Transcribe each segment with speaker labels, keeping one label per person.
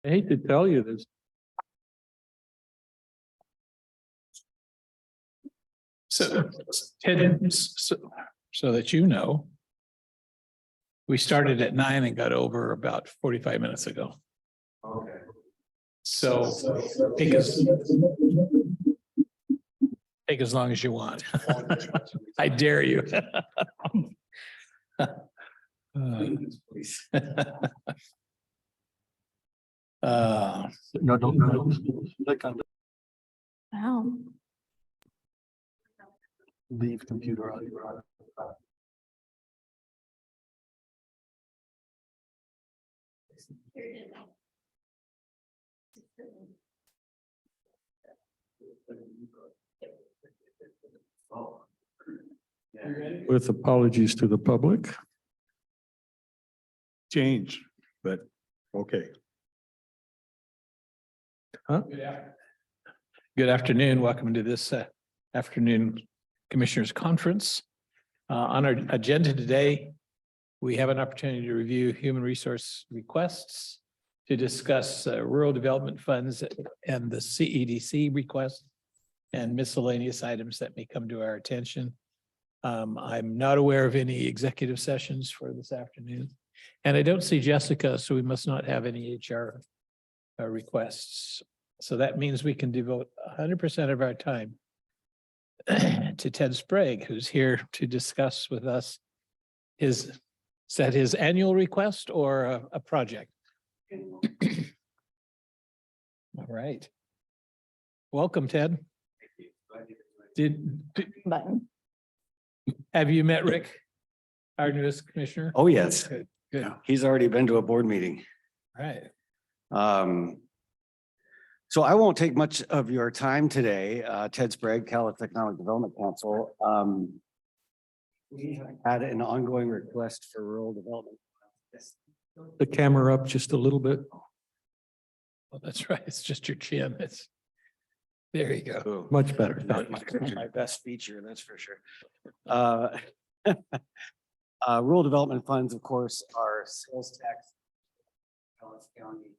Speaker 1: I hate to tell you this. So, Ted, so that you know, we started at 9 and got over about 45 minutes ago.
Speaker 2: Okay.
Speaker 1: So take as long as you want. I dare you.
Speaker 2: No, don't. Click on the
Speaker 3: Wow.
Speaker 2: leave computer on your.
Speaker 1: With apologies to the public.
Speaker 4: Change, but okay.
Speaker 1: Huh? Good afternoon. Welcome to this afternoon Commissioners Conference. On our agenda today, we have an opportunity to review human resource requests, to discuss rural development funds and the CEDC request, and miscellaneous items that may come to our attention. I'm not aware of any executive sessions for this afternoon, and I don't see Jessica, so we must not have any HR requests. So that means we can devote 100% of our time to Ted Sprague, who's here to discuss with us his annual request or a project. All right. Welcome, Ted.
Speaker 3: Button.
Speaker 1: Have you met Rick, our newest commissioner?
Speaker 5: Oh, yes.
Speaker 1: Good, good. All
Speaker 5: He's already been to a board meeting.
Speaker 1: right.
Speaker 5: So I won't take much of your time today. Ted Sprague, Cowlitz Economic Development Council. We have had an ongoing request for rural development.
Speaker 1: The camera up just a little bit. Well, that's right. It's just your chin. There you go. Much better.
Speaker 5: Not my best feature, that's for sure. Rural development funds, of course, are sales tax. Cowlitz County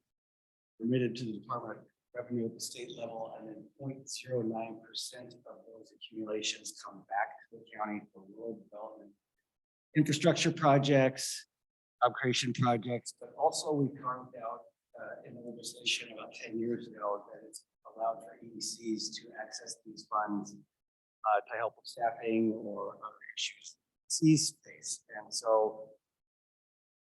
Speaker 5: remitted to the Department of Revenue at the state level, and then 0.09% of those accumulations come back to the county for rural development infrastructure projects, job creation projects, but also we carved out in the legislation about 10 years ago that it's allowed for EDCs to access these funds to help with staffing or other issues EDCs face. And so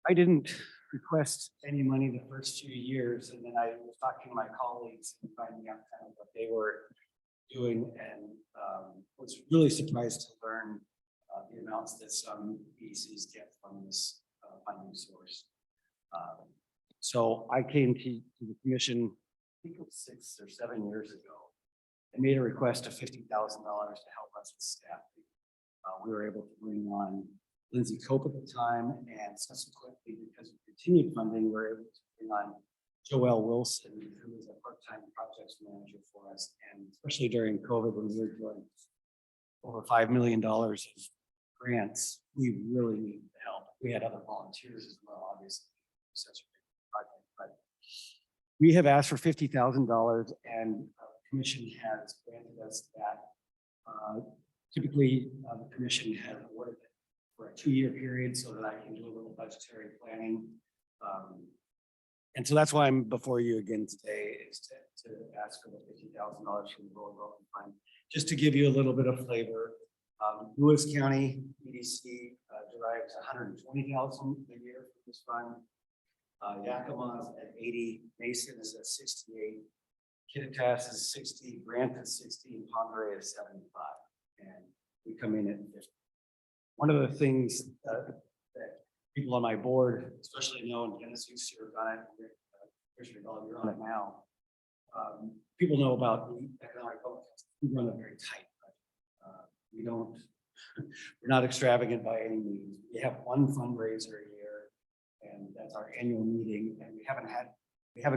Speaker 5: I didn't request any money the first few years, and then I was talking to my colleagues and finding out kind of what they were doing, and was really surprised to learn the amounts that some EDCs get from this funding source. So I came to the commission, I think it was 6 or 7 years ago, and made a request of $50,000 to help us with staffing. We were able to bring on Lindsay Cope at the time, and subsequently, because of continued funding, we were able to bring on Joelle Wilson, who was a part-time projects manager for us. And especially during COVID, when we were doing over $5 million of grants, we really needed the help. We had other volunteers as well, obviously, such a big project. But we have asked for $50,000, and the commission has granted us that. Typically, the commission has awarded it for a 2-year period so that I can do a little budgetary planning. And so that's why I'm before you again today, is to ask for the $50,000 from the rural development fund. Just to give you a little bit of flavor, Lewis County EDC derives $120,000 a year from this fund. Yakima is at 80, Mason is at 68, Kittitas is 60, Grant is 60, and Ponderay is 75. And we come in at 50. One of the things that people on my board, especially know, and Dennis used to run it, Commissioner Gall, you're on it now. People know about the economic development. We run a very tight budget. We're not extravagant by any means. We have one fundraiser a year, and that's our annual meeting. And we haven't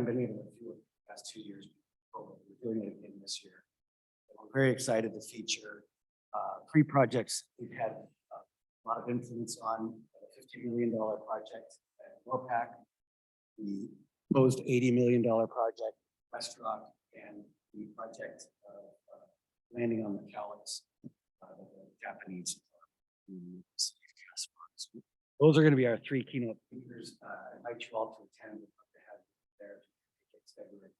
Speaker 5: been able to do it the past 2 years. We're doing it again this year. And we're very excited to feature 3 projects we've had a lot of influence on. A $50 million project at Warpack, the proposed $80 million project, West Rock, and the project landing on the Cowlitz, the Japanese. Those are going to be our three keynote speakers. I invite you all to attend. We'd love to have you there. It's February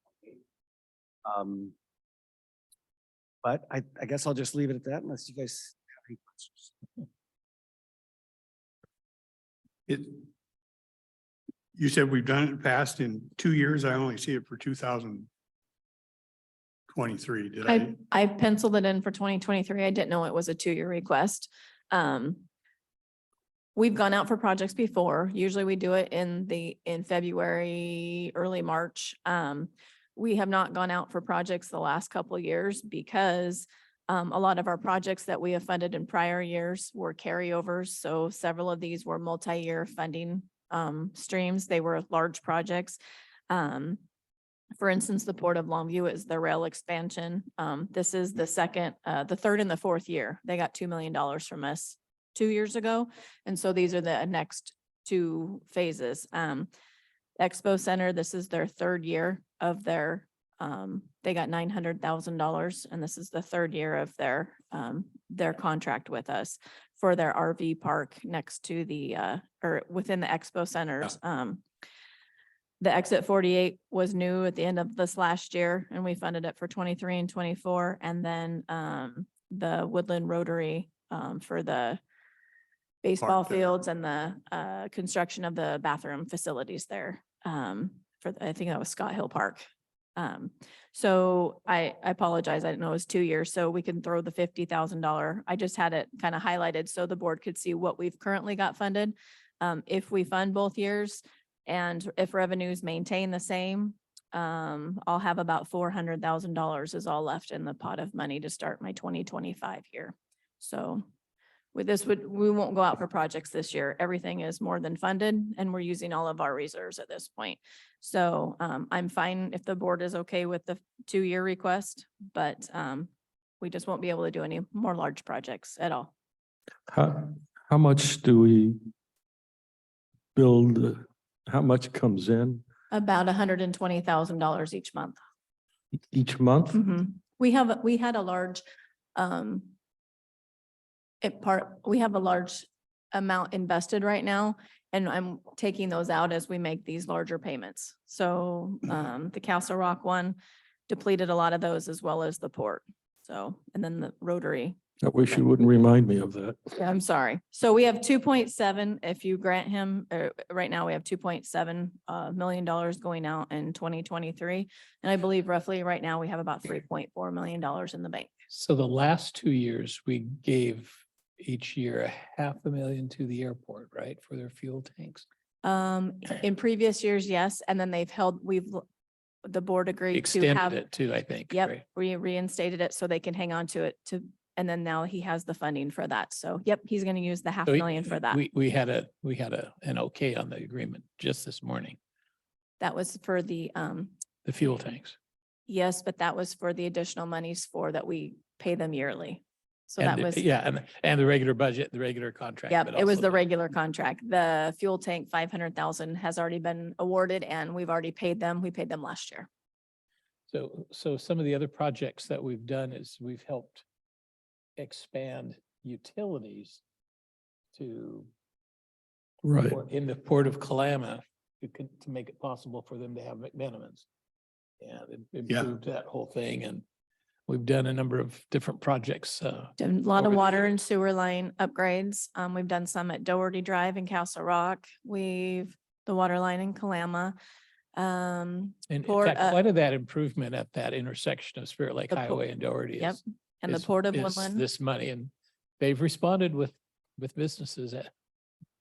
Speaker 5: 28th. But I guess I'll just leave it at that unless you guys have any questions.
Speaker 4: You said we've done it past in 2 years. I only see it for 2023. Did I?
Speaker 3: I penciled it in for 2023. I didn't know it was a 2-year request. We've gone out for projects before. Usually we do it in February, early March. We have not gone out for projects the last couple of years because a lot of our projects that we have funded in prior years were carryovers. So several of these were multi-year funding streams. They were large projects. For instance, the Port of Longview is the rail expansion. This is the third and the fourth year. They got $2 million from us 2 years ago. And so these are the next 2 phases. Expo Center, this is their 3rd year of their, they got $900,000, and this is the 3rd year of their contract with us for their RV park next to the, or within the Expo Centers. The Exit 48 was new at the end of this last year, and we funded it for 23 and 24. And then the Woodland Rotary for the baseball
Speaker 4: Park there.
Speaker 3: fields and the construction of the bathroom facilities there. I think that was Scott Hill Park. So I apologize. I didn't know it was 2 years, so we can throw the $50,000. I just had it kind of highlighted so the board could see what we've currently got funded. If we fund both years and if revenues maintain the same, I'll have about $400,000 is all left in the pot of money to start my 2025 year. So with this, we won't go out for projects this year. Everything is more than funded and we're using all of our reserves at this point. So I'm fine if the board is okay with the 2-year request, but we just won't be able to do any more large projects at all.
Speaker 2: How much do we build? How much comes in
Speaker 3: About $120,000 each month.
Speaker 2: each month?
Speaker 3: Mhm. We had a large, we have a large amount invested right now, and I'm taking those out as we make these larger payments. So the Castle Rock one depleted a lot of those as well as the port. So, and then the Rotary.
Speaker 2: I wish you wouldn't remind me of that.
Speaker 3: Yeah, I'm sorry. So we have 2.7, if you grant him, right now we have $2.7 million going out in 2023. And I believe roughly right now we have about $3.4 million in the bank.
Speaker 1: So the last 2 years, we gave each year $500,000 to the airport, right, for their fuel tanks?
Speaker 3: In previous years, yes. And then the board agreed to
Speaker 1: Extended
Speaker 3: have.
Speaker 1: it too, I think.
Speaker 3: Yep,
Speaker 1: right?
Speaker 3: we reinstated it so they can hang on to it and then now he has the funding for that. So yep, he's going to use the
Speaker 1: So
Speaker 3: $500,000 for that.
Speaker 1: We had an okay on the agreement just this morning,
Speaker 3: That was for the,
Speaker 1: the fuel tanks.
Speaker 3: yes, but that was for the additional monies that we pay them yearly. So that
Speaker 1: And
Speaker 3: was,
Speaker 1: yeah, and the regular budget, the regular contract.
Speaker 3: yeah,
Speaker 1: but
Speaker 3: it was
Speaker 1: also
Speaker 3: the regular contract. The fuel tank, 500,000 has already been awarded and we've already paid them. We paid them last year.
Speaker 1: So some of the other projects that we've done is we've helped expand utilities to
Speaker 2: Right.
Speaker 1: in the Port of Kalama to make it possible for them to have McMenamins. And improved that whole thing. And we've done a number of different projects.
Speaker 3: Done a lot of
Speaker 1: over the
Speaker 3: water
Speaker 1: years.
Speaker 3: and sewer line upgrades. We've done some at Doherty Drive in Castle Rock. The water line in Kalama.
Speaker 1: And in
Speaker 3: Port,
Speaker 1: fact, quite of that improvement at that intersection of Spirit Lake
Speaker 3: the po-
Speaker 1: Highway and Doherty
Speaker 3: Yep.
Speaker 1: is.
Speaker 3: And the
Speaker 1: is-
Speaker 3: Port of
Speaker 1: is
Speaker 3: Woodland.
Speaker 1: This money, and they've responded with businesses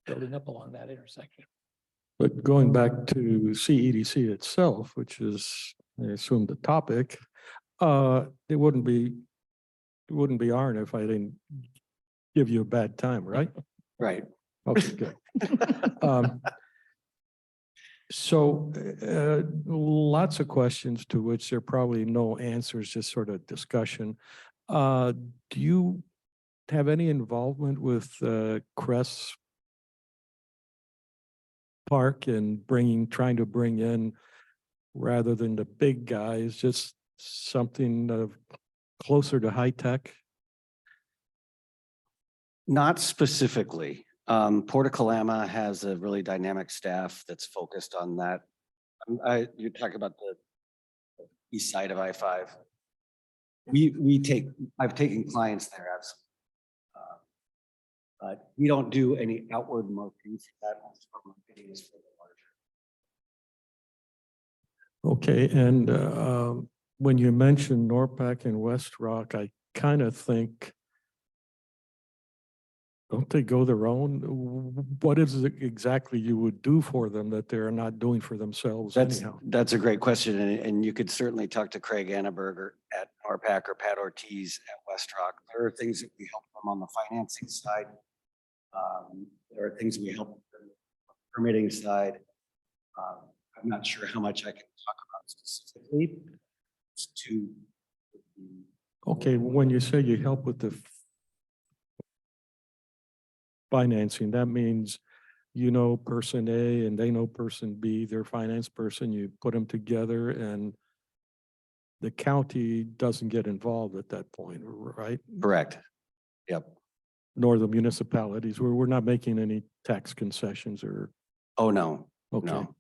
Speaker 1: building up along that intersection.
Speaker 2: But going back to CEDC itself, which is, I assume, the topic, it wouldn't be iron if I didn't give you a bad time, right?
Speaker 1: Right.
Speaker 2: Okay, good. So lots of questions to which there are probably no answers, just sort of discussion. Do you have any involvement with Crest Park and trying to bring in rather than the big guys, just something closer to high tech?
Speaker 5: Not specifically. Port of Kalama has a really dynamic staff that's focused on that. You're talking about the east side of I-5. I've taken clients there, absolutely. But we don't do any outward marketing for that. Marketing is for the larger.
Speaker 2: Okay, and when you mentioned Norpac and West Rock, I kind of think, don't they go their own? What is it exactly you would do for them that they're not doing for themselves anyhow?
Speaker 5: That's a great question, and you could certainly talk to Craig Anneberger at Norpac or Pat Ortiz at West Rock. There are things that we help them on the financing side. There are things we help them on the permitting side. I'm not sure how much I can talk about specifically.
Speaker 2: Okay, when you say you help with the financing, that means you know person A and they know person B, their finance person, you put them together and the county doesn't get involved at that point, right?
Speaker 5: Correct. Yep.
Speaker 2: Nor the municipalities, where we're not making any tax concessions or,
Speaker 5: Oh, no,
Speaker 2: okay.
Speaker 5: no.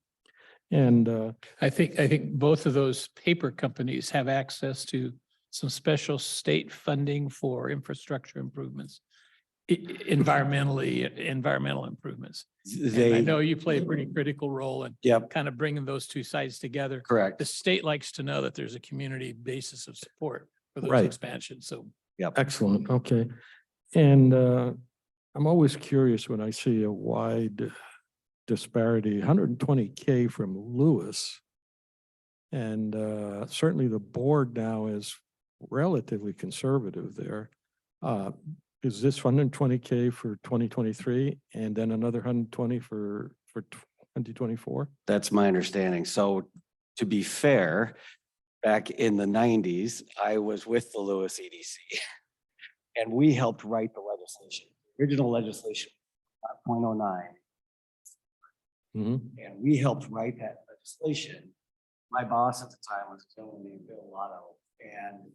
Speaker 2: And
Speaker 1: I think both of those paper companies have access to some special state funding for infrastructure improvements. Environmental improvements. And I know you play a pretty critical role in
Speaker 5: Yep,
Speaker 1: kind of bringing those two sides together.
Speaker 5: correct.
Speaker 1: The state likes to know that there's a community basis of support for those
Speaker 2: Right.
Speaker 1: expansions. So
Speaker 2: excellent, okay. And I'm always curious when I see a wide disparity, 120K from Lewis. And certainly the board now is relatively conservative there. Is this 120K for 2023 and then another 120 for 2024?
Speaker 5: That's my understanding. So to be fair, back in the 90s, I was with the Lewis EDC and we helped write the legislation, original legislation, 0.09.
Speaker 2: Mhm.
Speaker 5: And we helped write that legislation. My boss at the time was a gentleman named Bill Lotto, and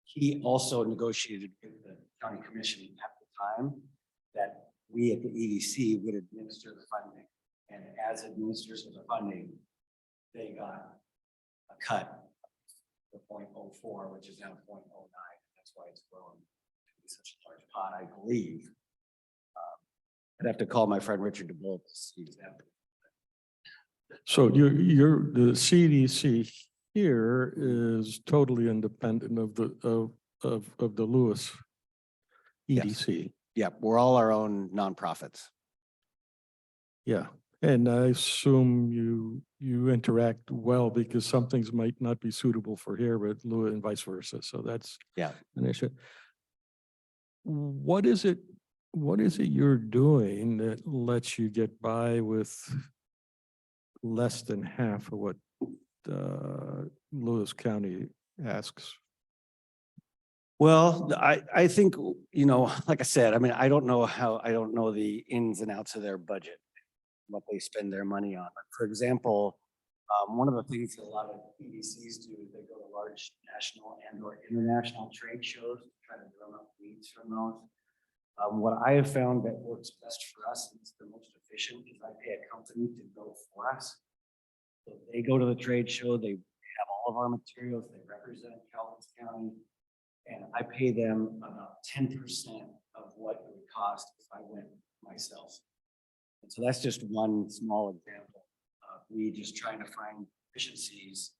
Speaker 5: he also negotiated with the county commission at the time that we at the EDC would administer the funding. And as administrators of the funding, they got a cut of 0.04, which is now 0.09. That's why it's grown to be such a large pot, I believe. I'd have to call my friend Richard DeBolt to see exactly.
Speaker 2: So the CDC here is totally independent of the Lewis
Speaker 5: Yes.
Speaker 2: EDC.
Speaker 5: Yeah, we're all our own nonprofits.
Speaker 2: Yeah, and I assume you interact well because some things might not be suitable for here, but Lewis and vice versa. So that's
Speaker 5: Yeah.
Speaker 2: an issue. What is it you're doing that lets you get by with less than half of what Lewis County asks?
Speaker 5: Well, I think, like I said, I mean, I don't know the ins and outs of their budget, what they spend their money on. But for example, one of the things that a lot of EDCs do is they go to large national and or international trade shows to try to drum up leads from those. What I have found that works best for us and is the most efficient is I pay a company to go for us. So they go to the trade show, they have all of our materials, they represent Cowlitz County, and I pay them about 10% of what it would cost if I went myself. And so that's just one small example of me just trying to find efficiencies.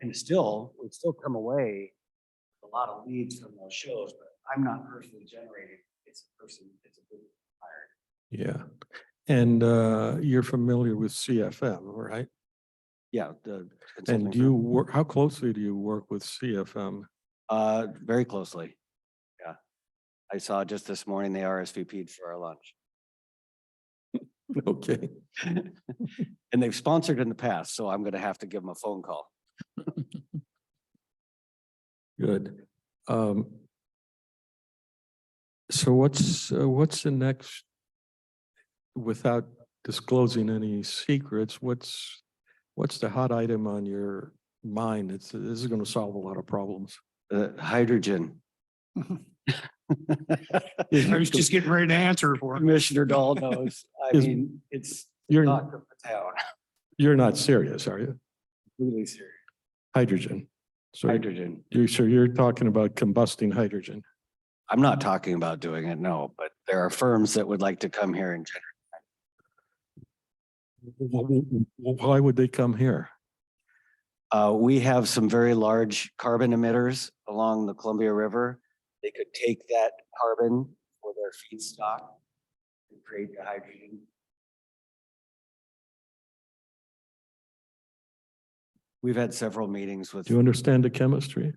Speaker 5: And we'd still come away with a lot of leads from those shows, but I'm not personally generating. It's a group hired.
Speaker 2: Yeah, and you're familiar with CFM, right?
Speaker 5: Yeah.
Speaker 2: And do you work? How closely do you work with CFM?
Speaker 5: Very closely. Yeah. I saw just this morning they RSVP'd for our lunch.
Speaker 2: Okay.
Speaker 5: And they've sponsored in the past, so I'm going to have to give them a phone call.
Speaker 2: Good. So what's the next, without disclosing any secrets, what's What's the hot item on your mind? This is going to solve a lot of problems.
Speaker 5: Hydrogen.
Speaker 4: I was just getting ready to answer for it.
Speaker 5: Commissioner Dahl knows. I
Speaker 2: Is-
Speaker 5: mean, it's
Speaker 2: You're,
Speaker 5: talk of the town.
Speaker 2: you're not serious, are you?
Speaker 5: Really serious.
Speaker 2: Hydrogen. So
Speaker 5: Hydrogen.
Speaker 2: you're talking about combusting hydrogen.
Speaker 5: I'm not talking about doing it, no, but there are firms that would like to come here and
Speaker 2: Why would they come here?
Speaker 5: we have some very large carbon emitters along the Columbia River. They could take that carbon for their feedstock and create the hydrogen. We've had several meetings with,
Speaker 2: Do you understand the chemistry?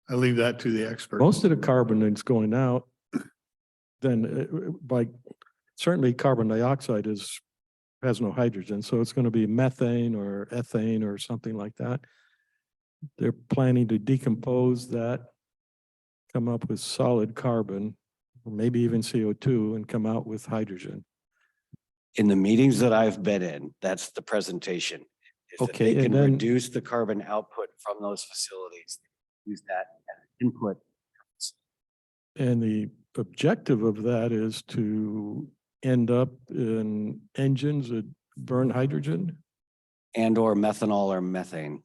Speaker 4: I leave that to the expert.
Speaker 2: Most of the carbon that's going out, then certainly carbon dioxide has no hydrogen, so it's going to be methane or ethane or something like that. They're planning to decompose that, come up with solid carbon, or maybe even CO2, and come out with hydrogen.
Speaker 5: in the meetings that I've been in, that's the presentation. Is that
Speaker 2: Okay,
Speaker 5: they
Speaker 2: and
Speaker 5: can
Speaker 2: then-
Speaker 5: reduce the carbon output from those facilities, use that as input.
Speaker 2: And the objective of that is to end up in engines that burn hydrogen.
Speaker 5: And or methanol or methane.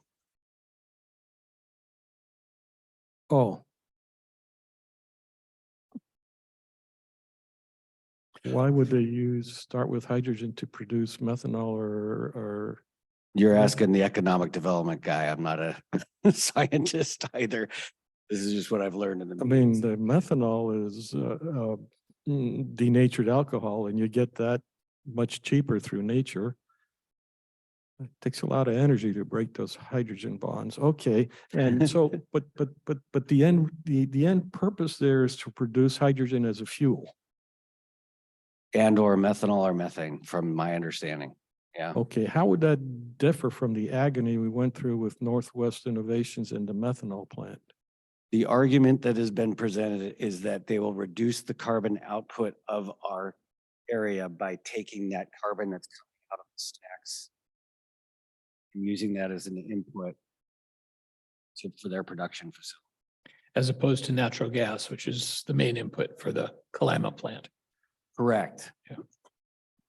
Speaker 2: Oh. Why would they start with hydrogen to produce methanol or
Speaker 5: You're
Speaker 2: Yeah.
Speaker 5: asking the economic development guy. I'm not a scientist either. This is just what I've learned in the
Speaker 2: I mean,
Speaker 5: meetings.
Speaker 2: the methanol is denatured alcohol, and you get that much cheaper through nature. It takes a lot of energy to break those hydrogen bonds. Okay, and so, but the end purpose there is to produce hydrogen as a fuel.
Speaker 5: And or methanol or methane, from my understanding. Yeah.
Speaker 2: Okay, how would that differ from the agony we went through with Northwest Innovations and the methanol plant?
Speaker 5: The argument that has been presented is that they will reduce the carbon output of our area by taking that carbon that's coming out of the stacks and using that as an input for their production facility.
Speaker 1: As opposed to natural gas, which is the main input for the Kalama plant.
Speaker 5: Correct.
Speaker 1: Yeah.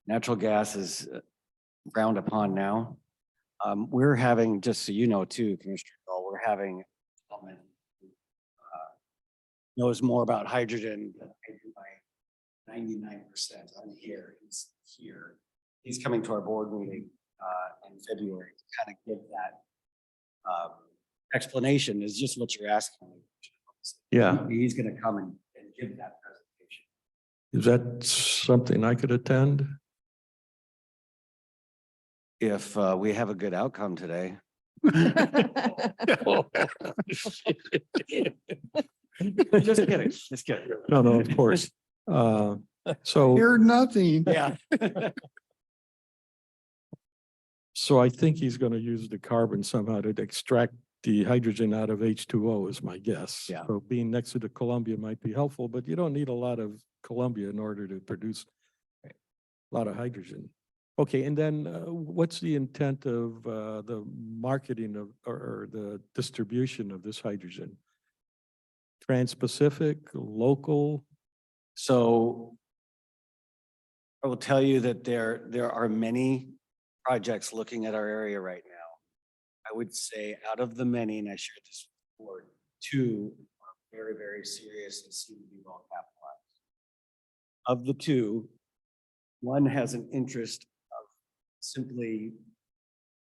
Speaker 5: Natural gas is frowned upon now. We're having, just so you know too, Commissioner Dahl, we're having knows more about hydrogen than I do by 99%. I'm here, he's here. He's coming to our board meeting in February to kind of give that explanation is just what you're asking.
Speaker 2: Yeah.
Speaker 5: He's gonna come and give that presentation.
Speaker 2: Is that something I could attend?
Speaker 5: If we have a good outcome today. Just kidding, just kidding.
Speaker 2: No, of course. So,
Speaker 4: Hear nothing.
Speaker 5: Yeah.
Speaker 2: so I think he's going to use the carbon somehow to extract the hydrogen out of H2O is my guess.
Speaker 5: Yeah.
Speaker 2: So being next to the Columbia might be helpful, but you don't need a lot of Columbia in order to produce a lot of hydrogen. Okay, and then what's the intent of the marketing of or the distribution of this hydrogen? Trans-Pacific, local?
Speaker 5: So I will tell you that there are many projects looking at our area right now. I would say out of the many, and I shared this before, 2 are very, very serious and seem to be well capitalized. Of the 2, one has an interest of simply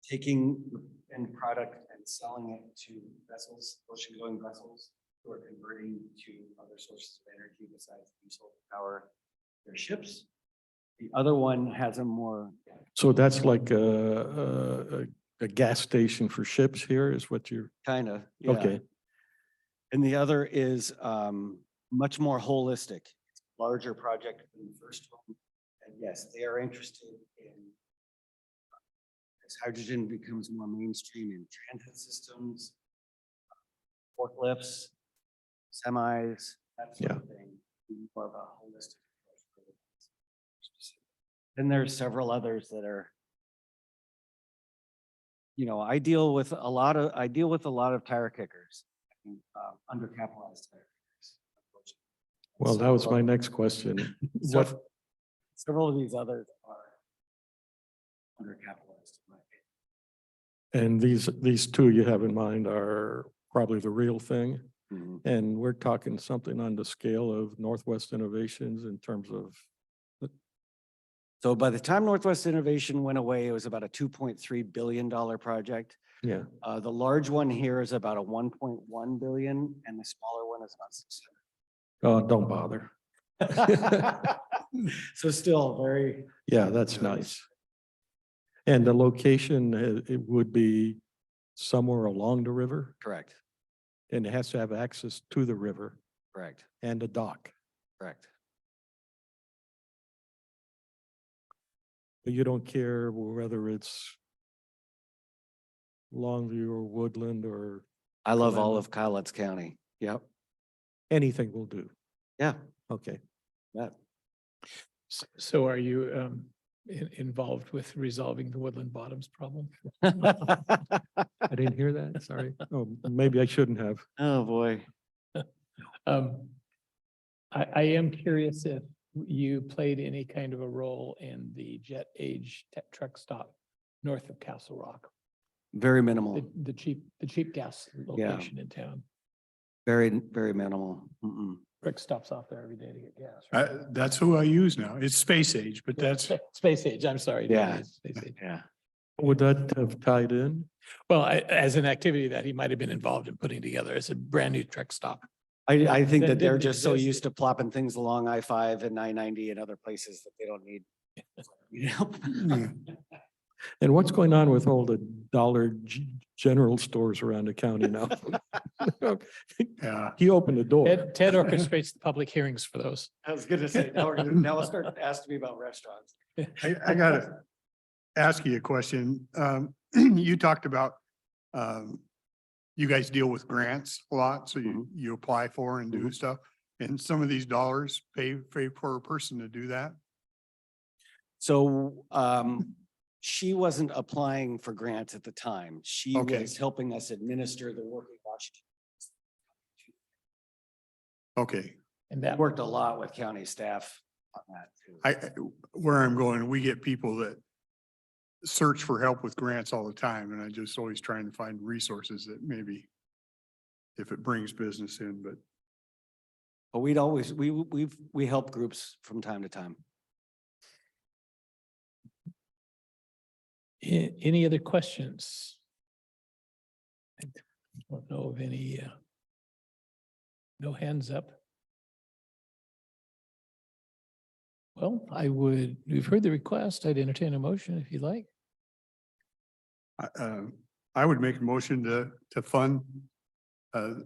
Speaker 5: taking the end product and selling it to vessels, ocean-going vessels, who are converting to other sources of energy besides diesel to power their ships. The other one has a more,
Speaker 2: So that's like a gas station for ships here is what you're,
Speaker 5: kind of, yeah.
Speaker 2: okay.
Speaker 5: And the other is much more holistic, it's a larger project than the first one. And yes, they are interested in as hydrogen becomes more mainstream in transit systems, forklifts, semis, that sort of thing. More of a holistic approach. Then there's several others that are you know, I deal with a lot of tire kickers, undercapitalized tire kickers.
Speaker 2: Well, that was my next question. What,
Speaker 5: Several of these others are undercapitalized. in my opinion.
Speaker 2: and these two you have in mind are probably the real thing?
Speaker 5: Mhm.
Speaker 2: And we're talking something on the scale of Northwest Innovations in terms of,
Speaker 5: So by the time Northwest Innovation went away, it was about a $2.3 billion project.
Speaker 2: yeah,
Speaker 5: The large one here is about a 1.1 billion and the smaller one is about 600.
Speaker 2: oh, don't bother.
Speaker 5: So still very,
Speaker 2: Yeah, that's nice. And the location, it would be somewhere along the river,
Speaker 5: correct,
Speaker 2: and it has to have access to the river
Speaker 5: correct,
Speaker 2: and a dock.
Speaker 5: correct.
Speaker 2: But you don't care whether it's Longview or Woodland or
Speaker 5: I love all
Speaker 2: Glenwood.
Speaker 5: of Cowlitz County. Yep.
Speaker 2: anything will do.
Speaker 5: Yeah.
Speaker 2: Okay.
Speaker 5: That.
Speaker 1: So are you involved with resolving the Woodland Bottoms problem?
Speaker 2: I didn't hear that. Sorry. Oh, maybe I shouldn't have.
Speaker 5: Oh, boy.
Speaker 1: I am curious if you played any kind of a role in the jet age truck stop north of Castle Rock,
Speaker 5: Very minimal,
Speaker 1: the cheap gas location in town.
Speaker 5: very, very minimal. Mm-mm.
Speaker 1: Rick stops off there every day to get gas. right?
Speaker 4: That's who I use now. It's Space Age, but that's,
Speaker 1: Space Age, I'm sorry.
Speaker 5: Yeah.
Speaker 1: Space Age.
Speaker 5: Yeah.
Speaker 2: Would that have tied in?
Speaker 1: Well, as an activity that he might have been involved in putting together as a brand new truck stop.
Speaker 5: I think
Speaker 1: That
Speaker 5: that they're
Speaker 1: didn't
Speaker 5: just so
Speaker 1: exist.
Speaker 5: used to plopping things along I-5 and I-90 and other places that they don't need. Help.
Speaker 2: And what's going on with all the General stores around the county now?
Speaker 4: yeah.
Speaker 2: He opened the door.
Speaker 1: Ted orchestrates the public hearings for those.
Speaker 5: I was gonna say, now we'll start asking me about restaurants.
Speaker 4: I gotta ask you a question. You talked about, you guys deal with grants a lot, so you apply for and do stuff. And some of these dollars pay for a person to do that.
Speaker 5: So, she wasn't applying for grants at the time. She
Speaker 4: Okay.
Speaker 5: was helping us administer the work in Washington.
Speaker 4: Okay.
Speaker 1: And
Speaker 5: I
Speaker 1: that
Speaker 5: worked a lot with county staff on that too.
Speaker 4: Where I'm going, we get people that search for help with grants all the time, and I just always trying to find resources that maybe if it brings business in, but
Speaker 5: But we'd always, we help groups from time to time.
Speaker 1: Any other questions? I don't know of any, no hands up. Well, we've heard the request. I'd entertain a motion if you like.
Speaker 4: I would make a motion to fund the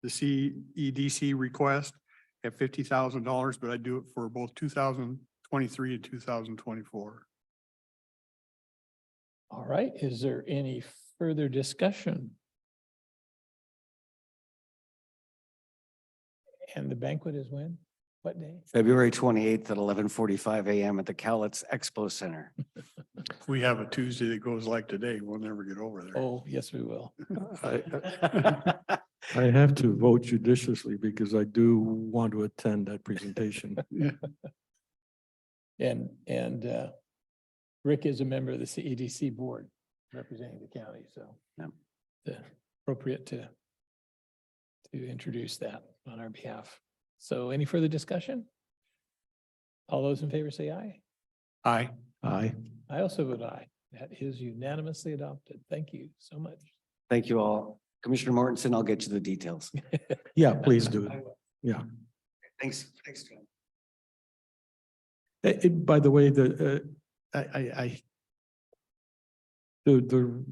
Speaker 4: CEDC request at $50,000, but I do it for both 2023 and 2024.
Speaker 1: All right, is there any further discussion? And the banquet is when? What day?
Speaker 5: February 28th at 11:45 a.m. at the Cowlitz Expo Center.
Speaker 4: If we have a Tuesday that goes like today, we'll never get over there.
Speaker 1: Oh, yes, we will.
Speaker 2: I have to vote judiciously because I do want to attend that presentation.
Speaker 1: And Rick is a member of the CEDC board representing the county, so.
Speaker 5: Yep.
Speaker 1: it's appropriate to introduce that on our behalf. So any further discussion? All those in favor say aye.
Speaker 4: Aye.
Speaker 2: Aye.
Speaker 1: I also vote aye. That is unanimously adopted. Thank you so much.
Speaker 5: Thank you all. Commissioner Mortensen, I'll get you the details.
Speaker 2: Yeah, please do. Yeah.
Speaker 5: Thanks. Thanks, John.
Speaker 2: By the way, the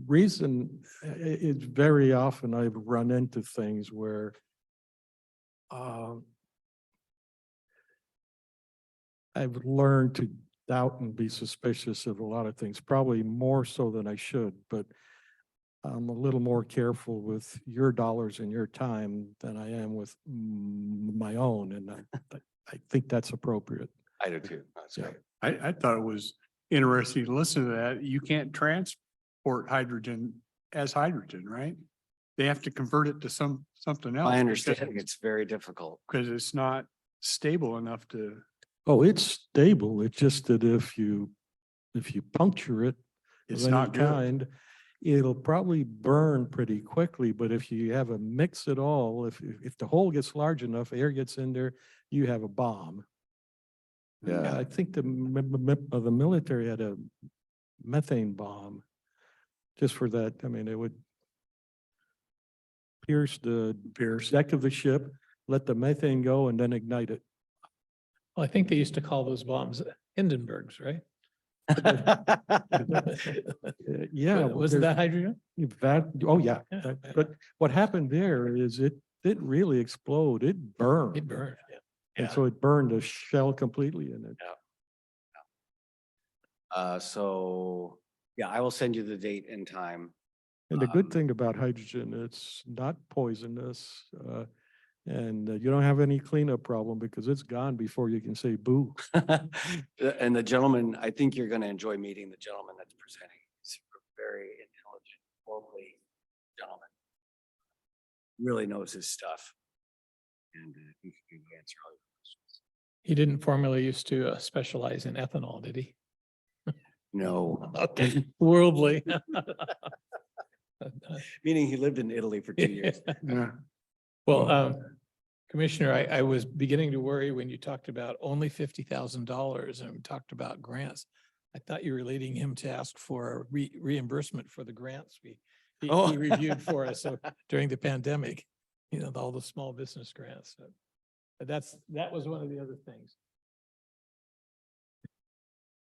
Speaker 2: reason it's very often I've run into things where I've learned to doubt and be suspicious of a lot of things, probably more so than I should, but I'm a little more careful with your dollars and your time than I am with my own, and I think that's appropriate.
Speaker 5: I do too. That's
Speaker 2: Yeah.
Speaker 5: great.
Speaker 4: I thought it was interesting to listen to that. You can't transport hydrogen as hydrogen, right? They have to convert it to something else.
Speaker 5: My understanding, it's very difficult.
Speaker 4: Because it's not stable enough to,
Speaker 2: Oh, it's stable. It's just that if you puncture it
Speaker 4: it's
Speaker 2: of any
Speaker 4: not good.
Speaker 2: kind, it'll probably burn pretty quickly, but if you have a mix at all, if the hole gets large enough, air gets in there, you have a bomb. Yeah, I think the military had a methane bomb just for that. I mean, it would pierce the deck of the ship, let the methane go and then ignite it.
Speaker 1: Well, I think they used to call those bombs Hindenburgs, right?
Speaker 2: Yeah.
Speaker 1: Was that hydrogen?
Speaker 2: Oh, yeah.
Speaker 1: Yeah, yeah.
Speaker 2: But what happened there is it didn't really explode. It burned.
Speaker 1: It burned, yeah.
Speaker 2: And so it burned the shell completely in it.
Speaker 5: So, yeah, I will send you the date and time.
Speaker 2: And the good thing about hydrogen, it's not poisonous. And you don't have any cleanup problem because it's gone before you can say boo.
Speaker 5: And the gentleman, I think you're gonna enjoy meeting the gentleman that's presenting. He's a very intelligent, lovely gentleman. Really knows his stuff. And he can answer all your questions.
Speaker 1: He didn't formerly used to specialize in ethanol, did he?
Speaker 5: No,
Speaker 1: Okay, worldly.
Speaker 5: meaning he lived in Italy for 2 years.
Speaker 4: yeah.
Speaker 1: Well, Commissioner, I was beginning to worry when you talked about only $50,000 and we talked about grants. I thought you were leading him to ask for reimbursement for the grants he
Speaker 5: Oh.
Speaker 1: reviewed for us during the pandemic, all the small business grants. But that was one of the other things.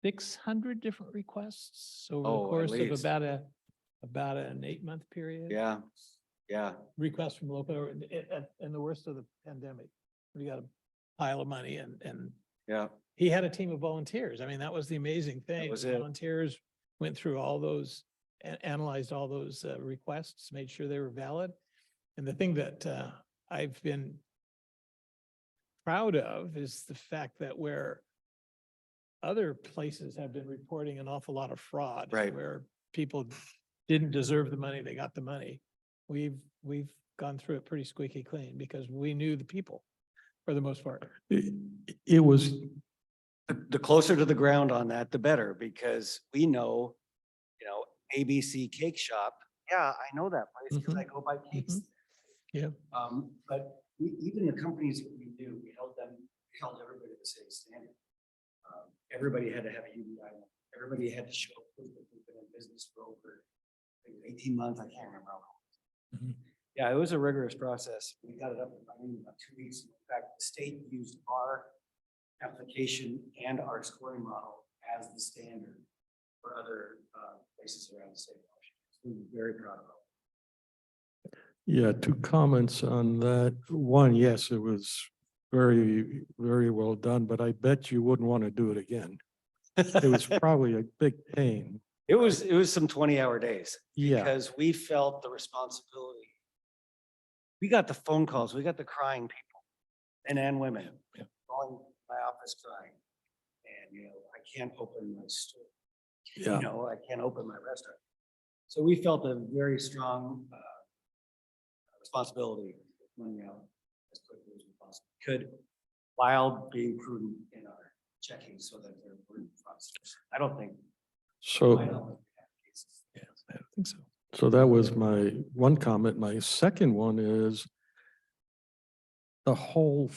Speaker 1: 600 different requests over the
Speaker 5: Oh, at
Speaker 1: course of
Speaker 5: least.
Speaker 1: about an 8-month period.
Speaker 5: Yeah, yeah.
Speaker 1: Requests from local, in the worst of the pandemic. We got a pile of money and
Speaker 5: Yeah,
Speaker 1: he had a team of volunteers. I mean, that was the amazing thing.
Speaker 5: was it.
Speaker 1: Volunteers went through all those and analyzed all those requests, made sure they were valid. And the thing that I've been proud of is the fact that where other places have been reporting an awful lot of fraud.
Speaker 5: Right.
Speaker 1: Where people didn't deserve the money, they got the money. We've gone through it pretty squeaky clean because we knew the people for the most part.
Speaker 2: It was,
Speaker 5: the closer to the ground on that, the better, because we know, ABC Cake Shop. Yeah, I know that place because I go buy cakes.
Speaker 1: Yeah.
Speaker 5: But even the companies that we knew, we held everybody to the same standard. Everybody had to have a UBI. Everybody had to show proof that they've been in business for over 18 months. I can't remember how long.
Speaker 1: Mhm.
Speaker 5: Yeah, it was a rigorous process. We got it up and running in about 2 weeks. In fact, the state used our application and our scoring model as the standard for other places around the state of Washington. So we were very proud of it.
Speaker 2: yeah, 2 comments on that. One, yes, it was very, very well done, but I bet you wouldn't want to do it again. It was probably a big pain.
Speaker 5: It was some 20-hour days.
Speaker 2: Yeah.
Speaker 5: Because we felt the responsibility. We got the phone calls, we got the crying people and women calling my office crying. And, I can't open my store.
Speaker 2: Yeah.
Speaker 5: I can't open my restaurant. So we felt a very strong responsibility to get money out as quickly as we possibly could, while being prudent in our checking so that there weren't fraudsters. I don't think.
Speaker 2: So.
Speaker 5: I don't think we have cases.
Speaker 1: Yeah, I don't think so.
Speaker 2: So that was my one comment. My second one is the whole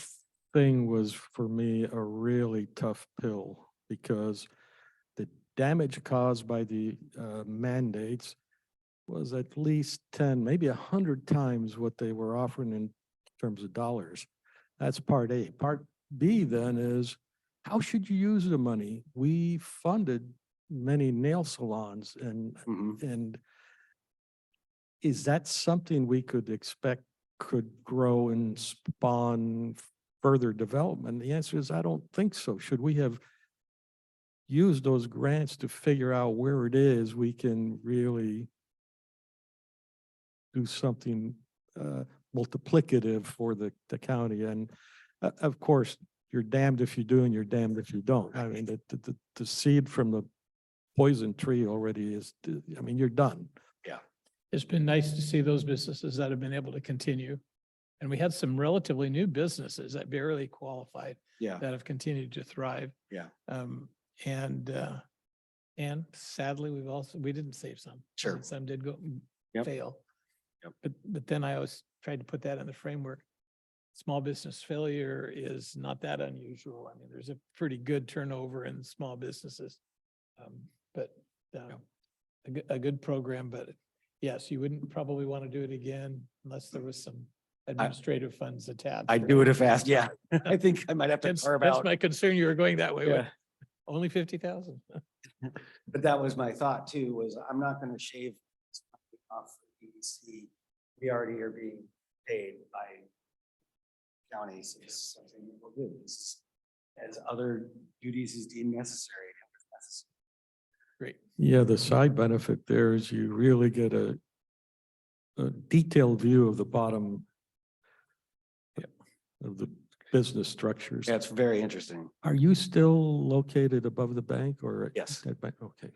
Speaker 2: thing was for me a really tough pill because the damage caused by the mandates was at least 10, maybe 100 times what they were offering in terms of dollars. That's part A. Part B then is how should you use the money? We funded many nail salons and is that something we could expect could grow and spawn further development? The answer is, I don't think so. Should we have used those grants to figure out where it is we can really do something multiplicative for the county? And of course, you're damned if you do and you're damned if you don't. I mean, the seed from the poison tree already is, I mean, you're done.
Speaker 1: It's been nice to see those businesses that have been able to continue. And we had some relatively new businesses that barely qualified
Speaker 5: Yeah.
Speaker 1: that have continued to thrive.
Speaker 5: Yeah.
Speaker 1: And sadly, we didn't save some.
Speaker 5: Sure.
Speaker 1: And some did go
Speaker 5: Yep.
Speaker 1: fail.
Speaker 5: Yep.
Speaker 1: But then I always tried to put that in the framework. Small business failure is not that unusual. I mean, there's a pretty good turnover in small businesses. But a good program, but yes, you wouldn't probably want to do it again unless there was some administrative funds attached.
Speaker 5: I'd do it if asked. Yeah. I think I might have to
Speaker 1: That's
Speaker 5: carve
Speaker 1: that's
Speaker 5: out.
Speaker 1: my concern. You were going that way. with
Speaker 5: Yeah.
Speaker 1: Only 50,000.
Speaker 5: But that was my thought too, was I'm not gonna shave this money off the EDC. We already are being paid by counties. It's something that we'll do. It's as other duties is deemed necessary.
Speaker 1: Great.
Speaker 2: Yeah, the side benefit there is you really get a detailed view of the bottom of the business structures.
Speaker 5: Yeah, it's very interesting.
Speaker 2: Are you still located above the bank or?
Speaker 5: Yes.
Speaker 2: at bank? Okay.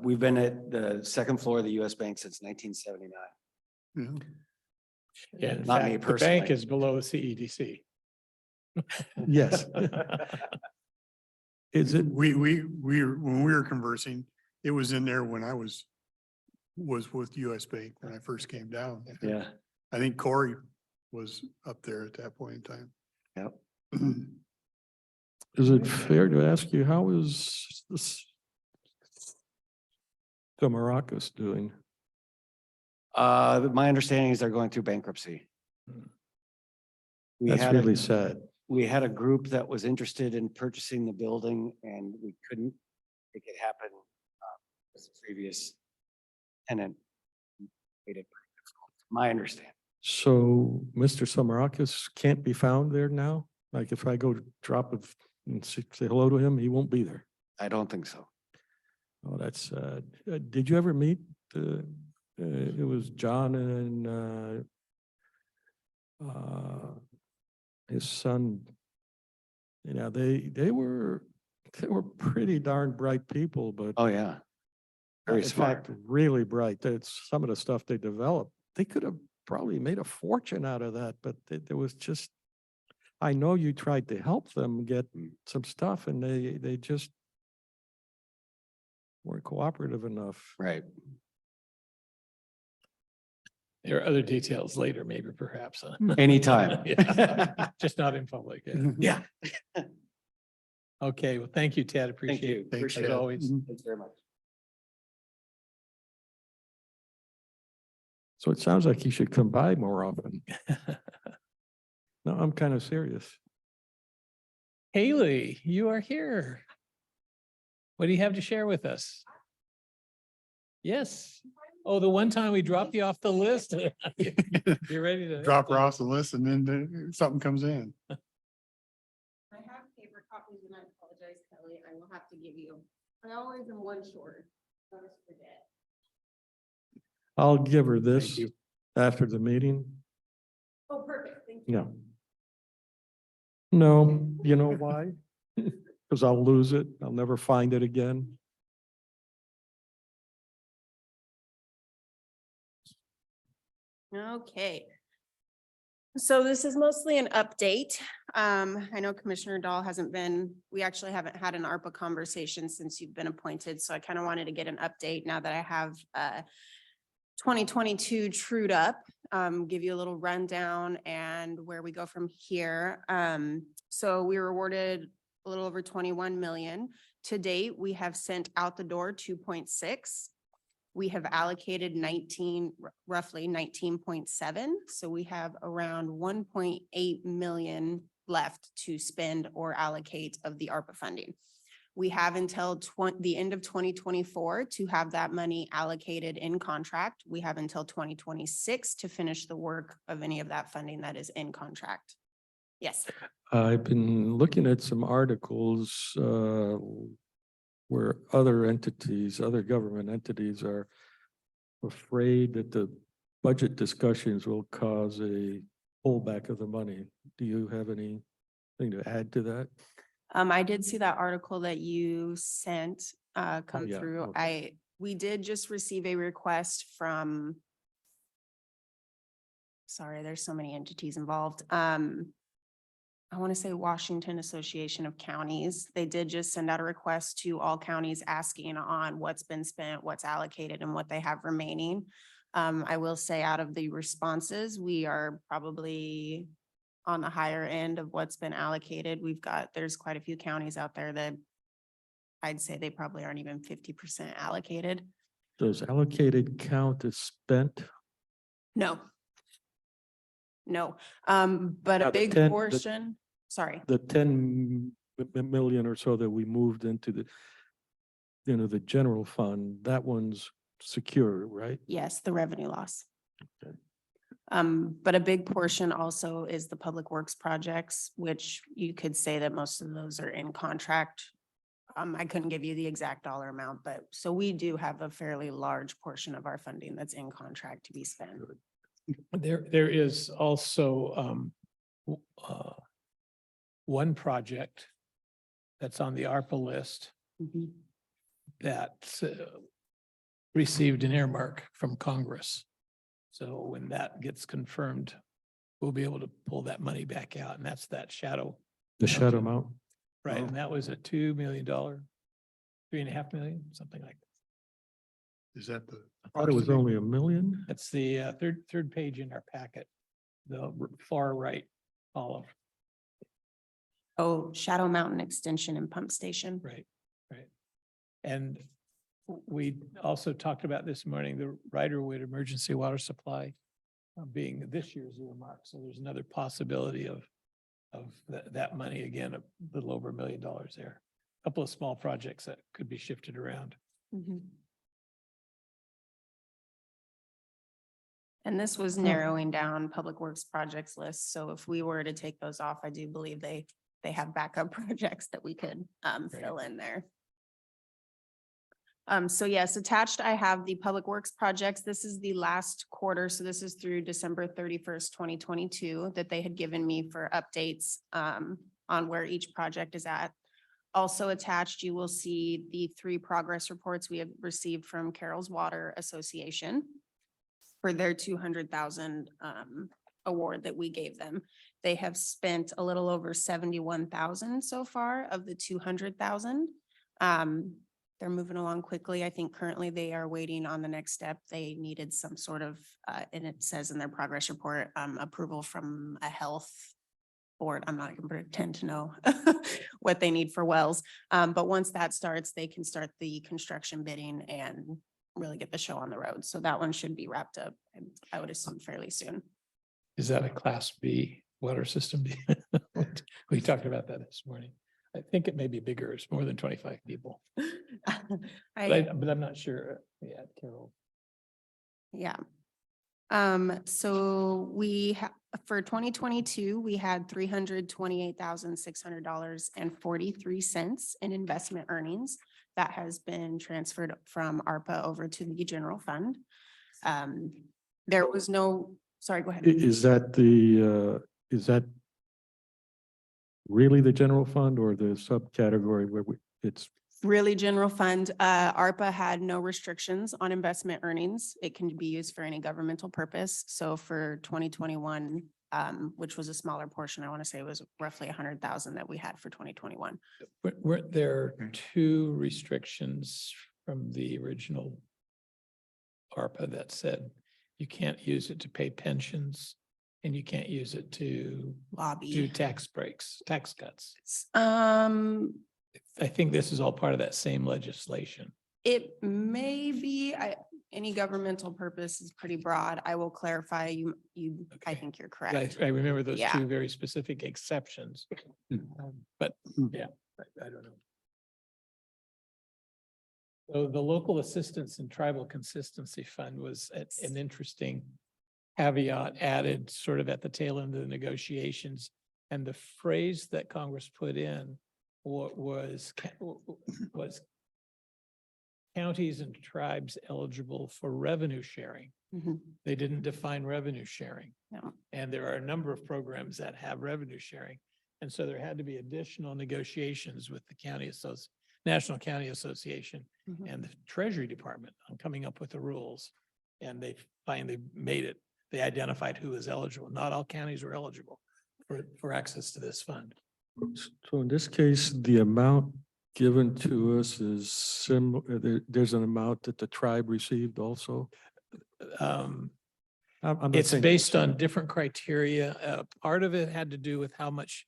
Speaker 5: We've been at the second floor of the US Bank since 1979.
Speaker 4: Yeah.
Speaker 1: Yeah, in
Speaker 5: Not me
Speaker 1: fact, the bank
Speaker 5: personally.
Speaker 1: is below CEDC.
Speaker 2: Yes. Is it?
Speaker 4: When we were conversing, it was in there when I was with US Bank when I first came down.
Speaker 5: Yeah.
Speaker 4: I think Corey was up there at that point in time.
Speaker 5: Yep.
Speaker 2: Is it fair to ask you, how is this the Maracas doing?
Speaker 5: My understanding is they're going through bankruptcy. We
Speaker 2: That's
Speaker 5: had a-
Speaker 2: really sad.
Speaker 5: We had a group that was interested in purchasing the building and we couldn't make it happen. With the previous tenant. Made it pretty difficult, my understanding.
Speaker 2: So Mr. Samarakis can't be found there now? Like if I go to drop of and say hello to him, he won't be there.
Speaker 5: I don't think so.
Speaker 2: Oh, that's, did you ever meet, it was John and, his son. You know, they were pretty darn bright people, but
Speaker 5: Oh, yeah. Very
Speaker 2: in
Speaker 5: smart.
Speaker 2: fact, really bright. That's some of the stuff they developed. They could have probably made a fortune out of that, but there was just, I know you tried to help them get some stuff and they just weren't cooperative enough.
Speaker 5: Right.
Speaker 1: There are other details later, maybe perhaps.
Speaker 5: Anytime.
Speaker 1: Yeah. Just not in public. Yeah.
Speaker 5: Yeah.
Speaker 1: Okay, well, thank you, Ted.
Speaker 5: Thank
Speaker 1: Appreciate
Speaker 5: you.
Speaker 1: it.
Speaker 5: Appreciate
Speaker 1: As
Speaker 5: it.
Speaker 1: always.
Speaker 5: Thanks very much.
Speaker 2: So it sounds like you should come by more often. No, I'm kind of serious.
Speaker 1: Haley, you are here. What do you have to share with us? Yes. Oh, the one time we dropped you off the list. You're ready to.
Speaker 4: Drop her off the list and then something comes in.
Speaker 6: I have paper copies and I apologize, Kelly. I will have to give you. I always am one short. I always forget.
Speaker 2: I'll give her this
Speaker 1: you.
Speaker 2: after the meeting.
Speaker 6: Oh, perfect. Thank you.
Speaker 2: Yeah. No, you know why? Because I'll lose it. I'll never find it again.
Speaker 6: Okay. So this is mostly an update. I know Commissioner Dahl we actually haven't had an ARPA conversation since you've been appointed. So I kind of wanted to get an update now that I have 2022 trued up, give you a little rundown and where we go from here. So we were awarded a little over 21 million. To date, we have sent out the door 2.6. We have allocated roughly 19.7. So we have around 1.8 million left to spend or allocate of the ARPA funding. We have until the end of 2024 to have that money allocated in contract. We have until 2026 to finish the work of any of that funding that is in contract. Yes.
Speaker 2: I've been looking at some articles where other entities, other government entities are afraid that the budget discussions will cause a pullback of the money. Do you have anything to add to that?
Speaker 6: I did see that article that you sent. come
Speaker 2: yeah,
Speaker 6: through.
Speaker 2: okay.
Speaker 6: We did just receive a request from, sorry, there's so many entities involved. I want to say Washington Association of Counties. They did just send out a request to all counties asking on what's been spent, what's allocated, and what they have remaining. I will say out of the responses, we are probably on the higher end of what's been allocated. There's quite a few counties out there that I'd say they probably aren't even 50% allocated.
Speaker 2: Does allocated count as spent?
Speaker 6: No. No, but
Speaker 2: Now,
Speaker 6: a
Speaker 2: the
Speaker 6: big
Speaker 2: 10
Speaker 6: portion, sorry.
Speaker 2: The 10 million or so that we moved into the, the general fund, that one's secure, right?
Speaker 6: Yes, the revenue loss.
Speaker 2: Okay.
Speaker 6: But a big portion also is the public works projects, which you could say that most of those are in contract. I couldn't give you the exact dollar amount, but so we do have a fairly large portion of our funding that's in contract to be spent.
Speaker 1: There is also one project that's on the ARPA list
Speaker 6: Mhm.
Speaker 1: that received an earmark from Congress. So when that gets confirmed, we'll be able to pull that money back out, and that's that shadow.
Speaker 2: The shadow amount?
Speaker 1: Right,
Speaker 2: Oh.
Speaker 1: and that was a $2 million, $3.5 million, something like that.
Speaker 4: Is that the?
Speaker 2: I thought it was only $1 million.
Speaker 1: That's the third page in our packet, the far right column.
Speaker 6: Oh, Shadow Mountain Extension and Pump Station.
Speaker 1: Right, right. And we also talked about this morning, the Riderwood Emergency Water Supply being this year's earmark. So there's another possibility of that money, again, a little over $1 million there. A couple of small projects that could be shifted around.
Speaker 6: Mhm. And this was narrowing down public works projects list. So if we were to take those off, I do believe they have backup projects that we could fill in there. So yes, attached, I have the public works projects. This is the last quarter. So this is through December 31st, 2022 that they had given me for updates on where each project is at. Also attached, you will see the 3 progress reports we have received from Carroll's Water Association for their 200,000 award that we gave them. They have spent a little over 71,000 so far of the 200,000. They're moving along quickly. I think currently they are waiting on the next step. They needed some sort of, and it says in their progress report, approval from a health board. I'm not going to pretend to know what they need for wells. But once that starts, they can start the construction bidding and really get the show on the road. So that one should be wrapped up, I would assume fairly soon.
Speaker 1: Is that a Class B water system? We talked about that this morning. I think it may be bigger. It's more than 25 people, but I'm not sure. Yeah, Carol.
Speaker 6: Yeah. So for 2022, we had $328,600.43 in investment earnings that has been transferred from ARPA over to the general fund. There was no, sorry, go ahead.
Speaker 2: Is that really the general fund or the subcategory where it's?
Speaker 6: Really general fund, ARPA had no restrictions on investment earnings. It can be used for any governmental purpose. So for 2021, which was a smaller portion, I want to say it was roughly 100,000 that we had for 2021.
Speaker 1: Weren't there 2 restrictions from the original ARPA that said you can't use it to pay pensions and you can't use it to
Speaker 6: Lobby.
Speaker 1: do tax breaks, tax cuts?
Speaker 6: Um,
Speaker 1: I think this is all part of that same legislation.
Speaker 6: it may be, any governmental purpose is pretty broad. I will clarify I
Speaker 1: Okay.
Speaker 6: think you're
Speaker 1: I
Speaker 6: correct.
Speaker 1: remember those
Speaker 6: Yeah.
Speaker 1: 2 very specific exceptions. But yeah, I don't know. So the Local Assistance and Tribal Consistency Fund was an interesting caveat added sort of at the tail end of the negotiations. And the phrase that Congress put in was counties and tribes eligible for revenue sharing.
Speaker 6: Mhm.
Speaker 1: They didn't define revenue sharing.
Speaker 6: No.
Speaker 1: And there are a number of programs that have revenue sharing. And so there had to be additional negotiations with the National County Association
Speaker 6: Mhm.
Speaker 1: and the Treasury Department on coming up with the rules. And they finally made it. They identified who is eligible. Not all counties were eligible for access to this fund.
Speaker 2: So in this case, the amount given to us is there's an amount that the tribe received also? I'm not
Speaker 1: It's
Speaker 2: saying-
Speaker 1: based on different criteria. Part of it had to do with how much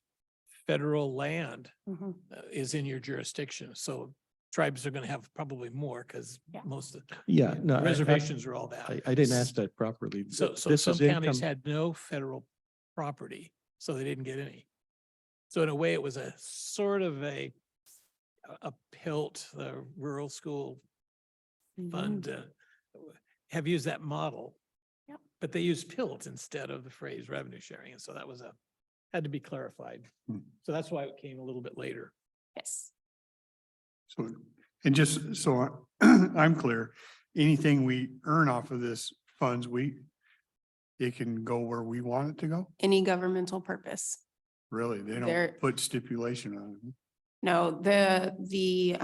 Speaker 1: federal land
Speaker 6: Mhm.
Speaker 1: is in your jurisdiction. So tribes are going to have probably more because
Speaker 6: Yeah.
Speaker 1: most of
Speaker 2: Yeah, no.
Speaker 1: reservations are all that.
Speaker 2: I didn't ask that properly.
Speaker 1: So
Speaker 2: This
Speaker 1: some
Speaker 2: is
Speaker 1: counties
Speaker 2: income-
Speaker 1: had no federal property, so they didn't get any. So in a way, it was a sort of a PILT, the rural school fund, have used that model.
Speaker 6: Yep.
Speaker 1: But they used PILT instead of the phrase revenue sharing. And so that was had to be clarified.
Speaker 4: Hmm.
Speaker 1: So that's why it came a little bit later.
Speaker 6: Yes.
Speaker 4: So, and just so I'm clear, anything we earn off of this funds, it can go where we want it to go?
Speaker 6: Any governmental purpose.
Speaker 4: Really? They
Speaker 6: There-
Speaker 4: don't put stipulation on it?
Speaker 6: No, the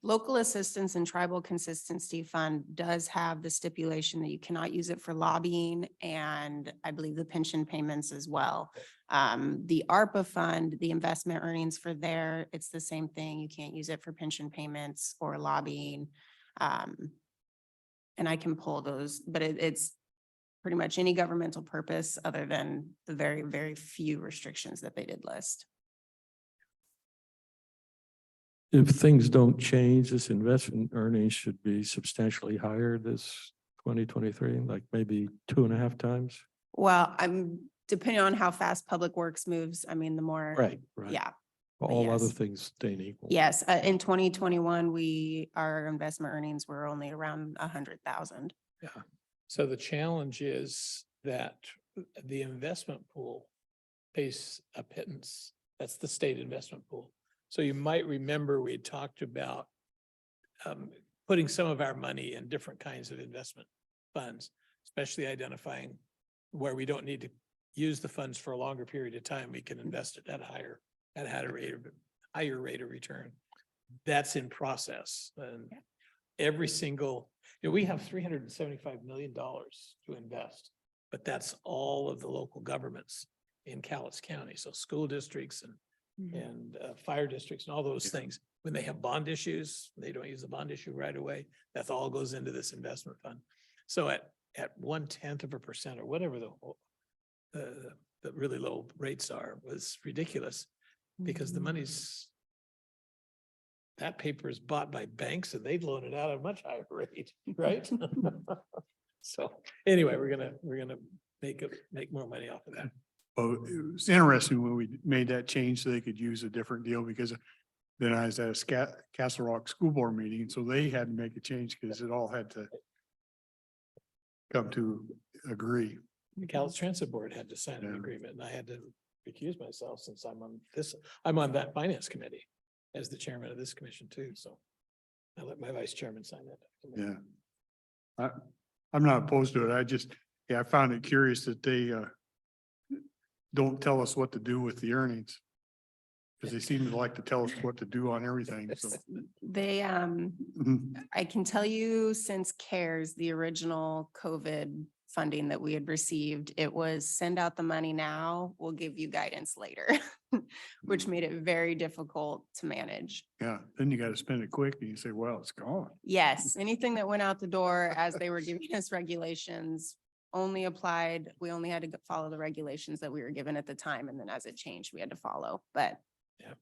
Speaker 6: local assistance and tribal consistency fund does have the stipulation that you cannot use it for lobbying and I believe the pension payments as well. The ARPA fund, the investment earnings for there, it's the same thing. You can't use it for pension payments or lobbying. And I can pull those, but it's pretty much any governmental purpose other than the very, very few restrictions that they did list.
Speaker 2: If things don't change, this investment earnings should be substantially higher this 2023, like maybe 2.5 times.
Speaker 6: Well, depending on how fast Public Works moves, I mean, the more.
Speaker 2: Right.
Speaker 6: Yeah,
Speaker 2: All other
Speaker 6: yes.
Speaker 2: things staying equal.
Speaker 6: yes. In 2021, our investment earnings were only around 100,000.
Speaker 1: Yeah. So the challenge is that the investment pool pays a pittance. That's the state investment pool. So you might remember we had talked about putting some of our money in different kinds of investment funds, especially identifying where we don't need to use the funds for a longer period of time. We can invest it at a higher rate of return. That's in process. And every single, we have $375 million to invest, but that's all of the local governments in Cowlitz County. So school districts and fire districts and all those things. When they have bond issues, they don't use the bond issue right away. That all goes into this investment fund. So at 0.1% or whatever the really low rates are was ridiculous because the money's, that paper is bought by banks and they'd loan it out at a much higher rate, right? So anyway, we're gonna make more money off of that.
Speaker 4: Well, it was interesting when we made that change so they could use a different deal because then I was at a Castle Rock School Board meeting, so they had to make a change because it all had to come to agree.
Speaker 1: The Cowlitz Transit Board had to sign an
Speaker 4: Yeah.
Speaker 1: agreement and I had to recuse myself since I'm on that finance committee as the chairman of this commission too, so I let my vice chairman sign that.
Speaker 4: Yeah. I'm not opposed to it. I found it curious that they don't tell us what to do with the earnings. Because they seem to like to tell us what to do on everything, so.
Speaker 6: They,
Speaker 4: Mhm.
Speaker 6: I can tell you since CARES, the original COVID funding that we had received, it was send out the money now, we'll give you guidance later, which made it very difficult to manage.
Speaker 4: Yeah, then you gotta spend it quick and you say, well, it's gone.
Speaker 6: Yes, anything that went out the door as they were giving us regulations only applied, we only had to follow the regulations that we were given at the time, and then as it changed, we had to follow, but.
Speaker 1: Yep.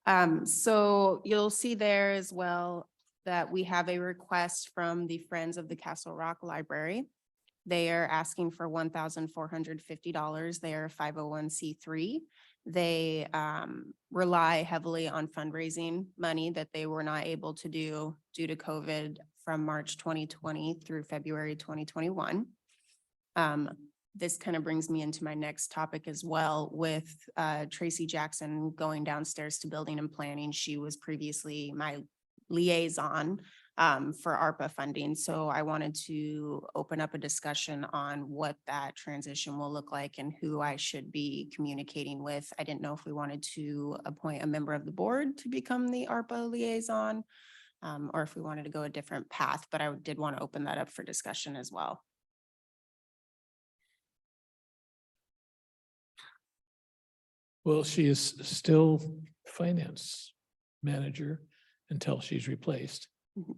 Speaker 6: Yep. So you'll see there as well that we have a request from the Friends of the Castle Rock Library. They are asking for $1,450. They are a 501c3. They rely heavily on fundraising money that they were not able to do due to COVID from March 2020 through February 2021. This kind of brings me into my next topic as well with Tracy Jackson going downstairs to building and planning. She was previously my liaison for ARPA funding. So I wanted to open up a discussion on what that transition will look like and who I should be communicating with. I didn't know if we wanted to appoint a member of the board to become the ARPA liaison, or if we wanted to go a different path, but I did want to open that up for discussion as well.
Speaker 1: Well, she is still finance manager until she's replaced.
Speaker 6: Mhm.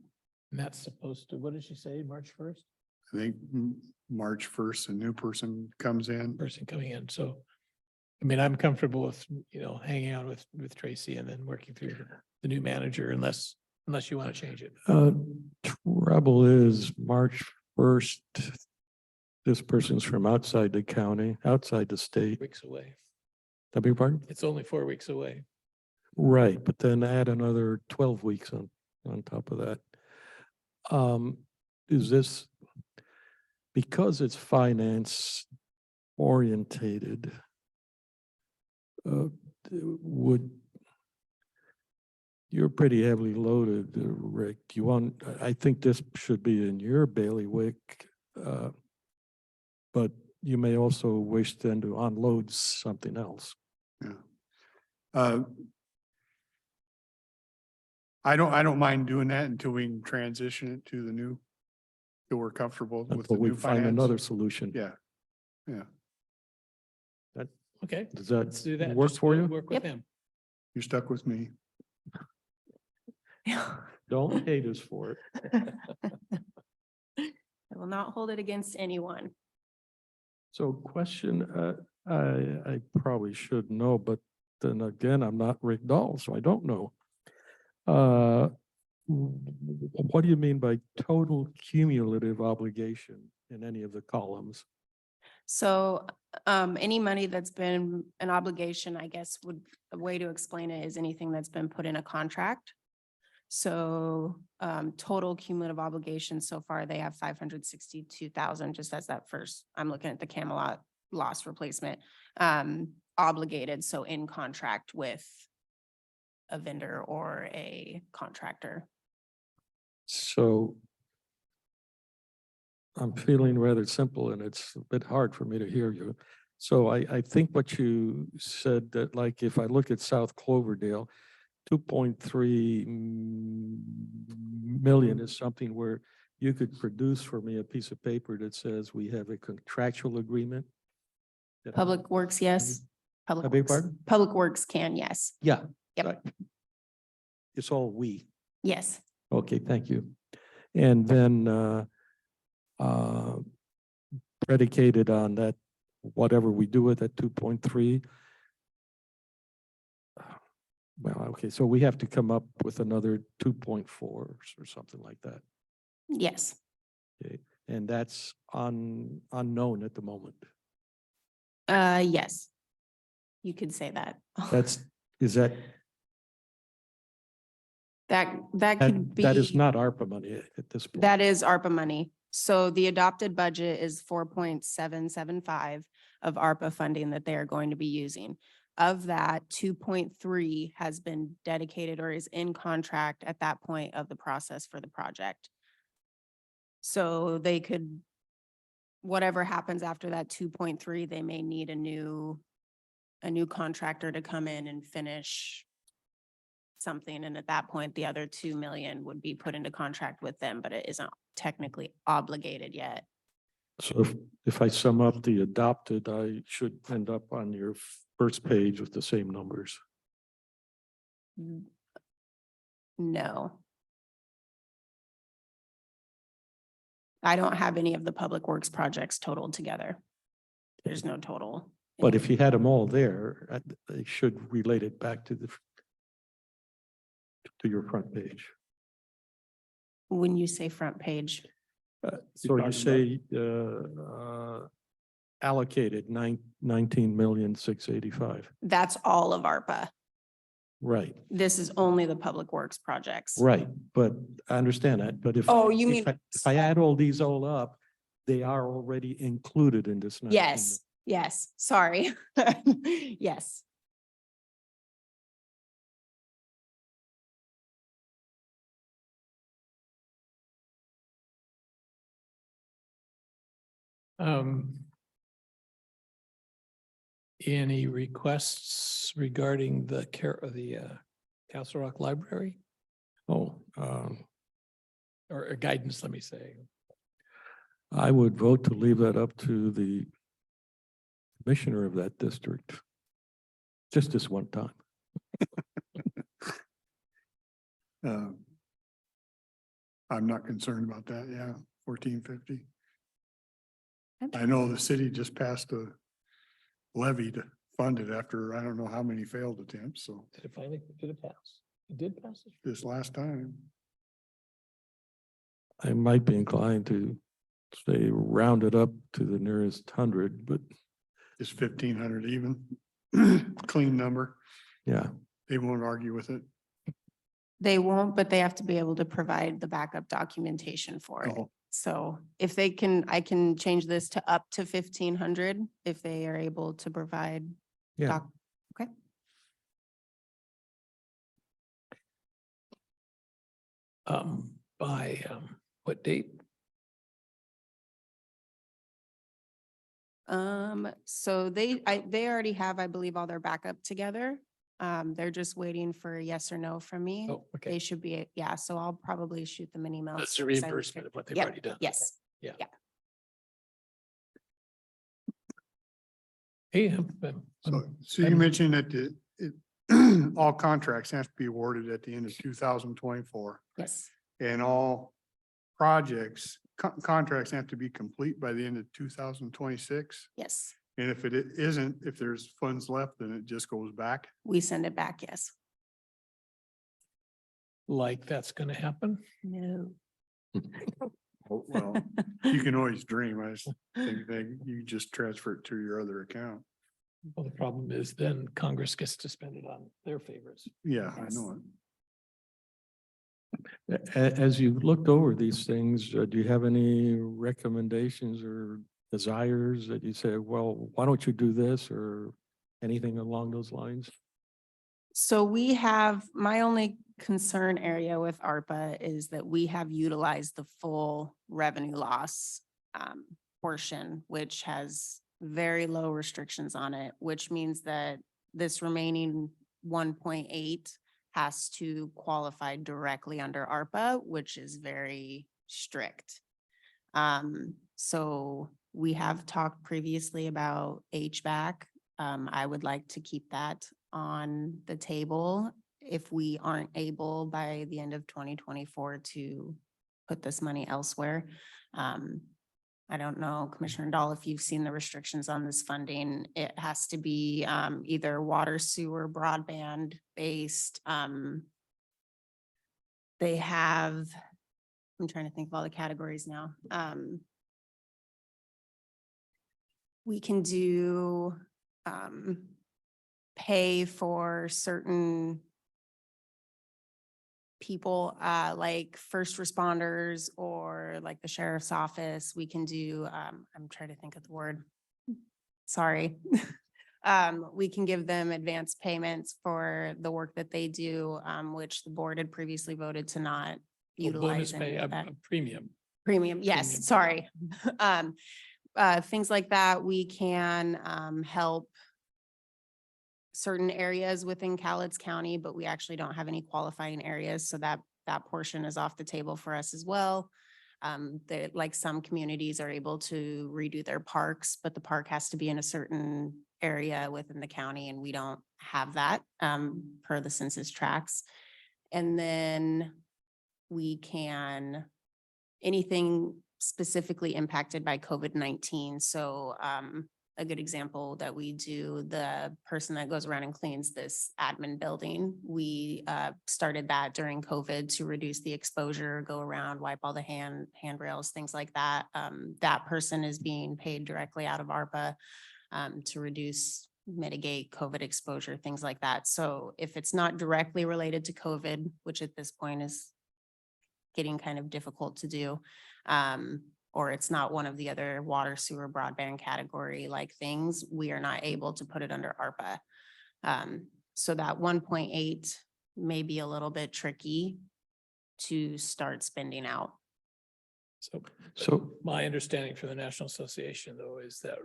Speaker 1: And that's supposed to, what did she say, March 1st?
Speaker 4: I think March 1st, a new person comes in.
Speaker 1: Person coming in, so. I mean, I'm comfortable with, hanging out with Tracy and then working through the new manager unless you want to change it.
Speaker 2: Trouble is March 1st, this person's from outside the county, outside the state.
Speaker 1: Weeks away.
Speaker 2: I beg your pardon?
Speaker 1: It's only 4 weeks away.
Speaker 2: Right, but then add another 12 weeks on top of that. Is this, because it's finance orientated, you're pretty heavily loaded, Rick. I think this should be in your bailiwick, but you may also wish then to unload something else.
Speaker 4: Yeah. I don't mind doing that until we can transition it to the new, till we're comfortable with the
Speaker 2: Until we
Speaker 4: new
Speaker 2: find
Speaker 4: finance.
Speaker 2: another solution.
Speaker 4: Yeah, yeah.
Speaker 1: Okay,
Speaker 2: Does that
Speaker 1: let's do that.
Speaker 2: work
Speaker 1: Just
Speaker 2: for you?
Speaker 1: Work with
Speaker 6: Yep.
Speaker 1: him.
Speaker 4: You're stuck with me.
Speaker 2: Don't hate us for it.
Speaker 6: I will not hold it against anyone.
Speaker 2: So question, I probably should know, but then again, I'm not Rick Dahl, so I don't know. What do you mean by total cumulative obligation in any of the columns?
Speaker 6: So any money that's been an obligation, I guess a way to explain it is anything that's been put in a contract. So total cumulative obligation so far, they have 562,000, just as that first, I'm looking at the Camelot loss replacement, obligated, so in contract with a vendor or a contractor.
Speaker 2: So I'm feeling rather simple and it's a bit hard for me to hear you. So I think what you said that like, if I look at South Cloverdale, 2.3 million is something where you could produce for me a piece of paper that says we have a contractual agreement.
Speaker 6: Public Works, yes.
Speaker 2: I
Speaker 6: Public
Speaker 2: beg your
Speaker 6: Works.
Speaker 2: pardon?
Speaker 6: Public Works can, yes.
Speaker 2: Yeah.
Speaker 6: Yep.
Speaker 2: right. It's all we.
Speaker 6: Yes.
Speaker 2: Okay, thank you. And then predicated on that, whatever we do with that 2.3. Well, okay, so we have to come up with another 2.4 or something like that.
Speaker 6: Yes.
Speaker 2: Okay, and that's unknown at the moment.
Speaker 6: Yes. You could say that.
Speaker 2: Is that
Speaker 6: That could be.
Speaker 2: that is not ARPA money at this point?
Speaker 6: That is ARPA money. So the adopted budget is 4.775 of ARPA funding that they are going to be using. Of that, 2.3 has been dedicated or is in contract at that point of the process for the project. So they could, whatever happens after that 2.3, they may need a new contractor to come in and finish something. And at that point, the other 2 million would be put into contract with them, but it isn't technically obligated yet.
Speaker 2: So if I sum up the adopted, I should end up on your first page with the same numbers.
Speaker 6: No. I don't have any of the public works projects totaled together. There's no total.
Speaker 2: But if you had them all there, they should relate it back to your front page.
Speaker 6: When you say front page,
Speaker 2: So you say allocated 19,685,000.
Speaker 6: that's all of ARPA.
Speaker 2: Right,
Speaker 6: This is only the public works projects.
Speaker 2: right. But I understand that, but if.
Speaker 6: Oh, you
Speaker 2: if
Speaker 6: mean-
Speaker 2: if I add all these all up, they are already included in this. 19
Speaker 6: Yes, yes, sorry. Yes.
Speaker 1: Any requests regarding the care of the Castle Rock Library
Speaker 2: Oh,
Speaker 1: or guidance, let me say?
Speaker 2: I would vote to leave that up to the commissioner of that district. Just this one time.
Speaker 4: I'm not concerned about that. Yeah, 1450. I know the city just passed a levy to fund it after I don't know how many failed attempts. So
Speaker 1: Did it pass? It did pass?
Speaker 4: this last time,
Speaker 2: I might be inclined to say round it up to the nearest 100, but
Speaker 4: it's 1500 even. Clean number.
Speaker 2: yeah.
Speaker 4: They won't argue with it.
Speaker 6: They won't, but they have to be able to provide the backup documentation for it.
Speaker 4: Oh.
Speaker 6: So if they can, I can change this to up to 1,500 if they are able to provide.
Speaker 2: Yeah.
Speaker 6: doc- Okay.
Speaker 1: By what date?
Speaker 6: So they already have, I believe, all their backup together. They're just waiting for a yes or no from me.
Speaker 1: Oh,
Speaker 6: They
Speaker 1: okay.
Speaker 6: should be, yeah, so I'll probably shoot them an email.
Speaker 1: That's the
Speaker 6: because I would
Speaker 1: reimbursement of what they've
Speaker 6: Yep,
Speaker 1: already done.
Speaker 6: Yes.
Speaker 1: Hey,
Speaker 4: So you
Speaker 1: I'm-
Speaker 4: mentioned that all contracts have to be awarded at the end of 2024
Speaker 6: Yes.
Speaker 4: and all projects, contracts have to be complete by the end of 2026.
Speaker 6: Yes.
Speaker 4: And if it isn't, if there's funds left, then it just goes back.
Speaker 6: We send it back. Yes.
Speaker 1: like that's gonna happen?
Speaker 6: No.
Speaker 4: Well, you can always dream. I just think that you just transfer it to your other account.
Speaker 1: Well, the problem is then Congress gets to spend it on their favorites.
Speaker 4: Yeah, I know it.
Speaker 2: As you've looked over these things, do you have any recommendations or desires that you say, well, why don't you do this or anything along those lines?
Speaker 6: So we have, my only concern area with ARPA is that we have utilized the full revenue loss portion, which has very low restrictions on it, which means that this remaining 1.8 has to qualify directly under ARPA, which is very strict. So we have talked previously about HVAC. I would like to keep that on the table if we aren't able by the end of 2024 to put this money elsewhere. I don't know, Commissioner Dahl, if you've seen the restrictions on this funding, it has to be either water, sewer, broadband based. They have, I'm trying to think of all the categories now. We can do pay for certain people, like first responders or like the sheriff's office. We can do, I'm trying to think of the word. Sorry. We can give them advance payments for the work that they do, which the board had previously voted to not
Speaker 1: Bonus
Speaker 6: utilize
Speaker 1: pay,
Speaker 6: any
Speaker 1: a
Speaker 6: of that.
Speaker 1: premium.
Speaker 6: Premium, yes,
Speaker 1: Premium.
Speaker 6: sorry. Things like that, we can help certain areas within Cowlitz County, but we actually don't have any qualifying areas, so that portion is off the table for us as well. Like some communities are able to redo their parks, but the park has to be in a certain area within the county, and we don't have that per the census tracts. And then we can, anything specifically impacted by COVID-19. So a good example that we do, the person that goes around and cleans this admin building, we started that during COVID to reduce the exposure, go around, wipe all the handrails, things like that. That person is being paid directly out of ARPA to mitigate COVID exposure, things like that. So if it's not directly related to COVID, which at this point is getting kind of difficult to do, or it's not one of the other water, sewer, broadband category like things, we are not able to put it under ARPA. So that 1.8 may be a little bit tricky to start spending out.
Speaker 2: So,
Speaker 1: my understanding from the National Association, though, is that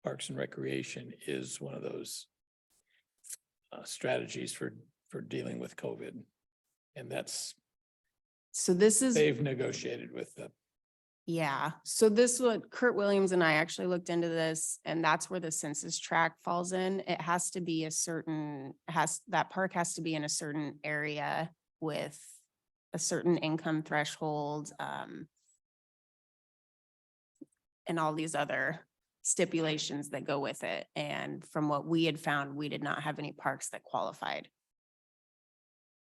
Speaker 1: Parks and Recreation is one of those strategies for dealing with COVID. And that's,
Speaker 6: So this is.
Speaker 1: they've negotiated with the,
Speaker 6: Yeah, so this what Kurt Williams and I actually looked into this, and that's where the census tract falls in. It has to be that park has to be in a certain area with a certain income threshold, and all these other stipulations that go with it. And from what we had found, we did not have any parks that qualified.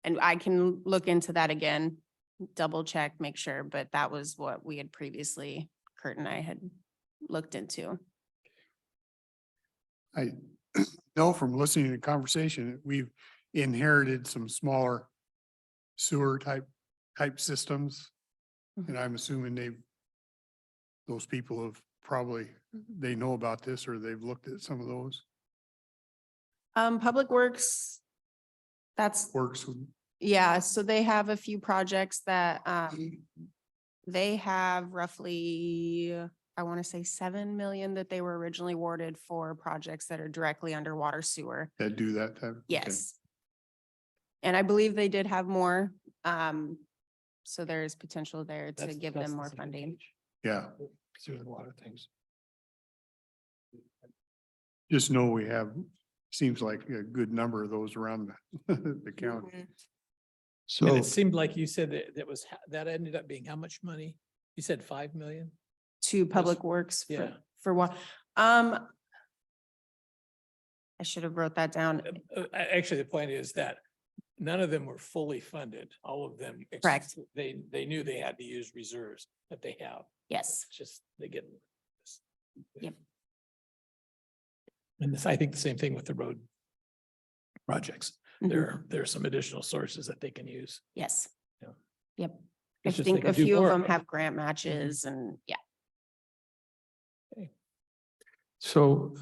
Speaker 6: And I can look into that again, double check, make sure, but that was what we had previously, Kurt and I had looked into.
Speaker 4: I know from listening to the conversation, we've inherited some smaller sewer type systems. And I'm assuming those people have probably, they know about this or they've looked at some of those
Speaker 6: Public Works, that's,
Speaker 4: works with.
Speaker 6: yeah, so they have a few projects that, they have roughly, I want to say 7 million that they were originally awarded for projects that are directly underwater sewer.
Speaker 4: That do that type? Okay.
Speaker 6: Yes. And I believe they did have more. So there's potential there to give them more funding.
Speaker 4: Yeah,
Speaker 1: through a lot of things.
Speaker 4: just know we have, seems like a good number of those around the county.
Speaker 1: And
Speaker 2: so
Speaker 1: it seemed like you said that ended up being how much money? You said 5 million?
Speaker 6: To Public Works.
Speaker 1: Yeah.
Speaker 6: For what? I should have wrote that down.
Speaker 1: Actually, the point is that none of them were fully funded. All of them.
Speaker 6: Correct.
Speaker 1: They knew they had to use reserves that they have.
Speaker 6: Yes.
Speaker 1: It's just, they get.
Speaker 6: Yep.
Speaker 1: And this, I think the same thing with the road projects.
Speaker 6: Mhm.
Speaker 1: There are some additional sources that they can use.
Speaker 6: Yes.
Speaker 1: Yeah.
Speaker 6: Yep. I
Speaker 1: It's just
Speaker 6: think
Speaker 1: they
Speaker 6: a
Speaker 1: could do
Speaker 6: few of
Speaker 1: more
Speaker 6: them
Speaker 1: it.
Speaker 6: have grant matches and yeah.
Speaker 2: So,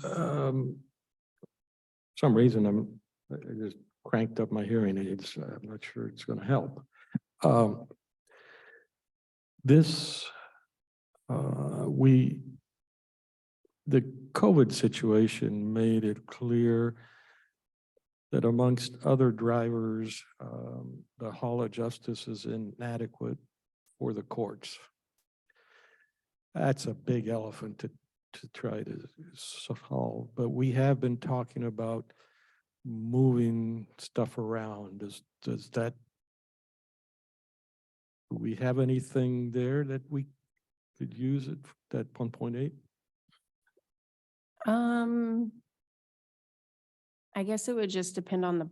Speaker 2: some reason I just cranked up my hearing aids. I'm not sure it's going to help. This, the COVID situation made it clear that amongst other drivers, the Hall of Justice is inadequate for the courts. That's a big elephant to try to solve, but we have been talking about moving stuff around. Does that, do we have anything there that we could use it, that 1.8?
Speaker 6: I guess it would just depend on the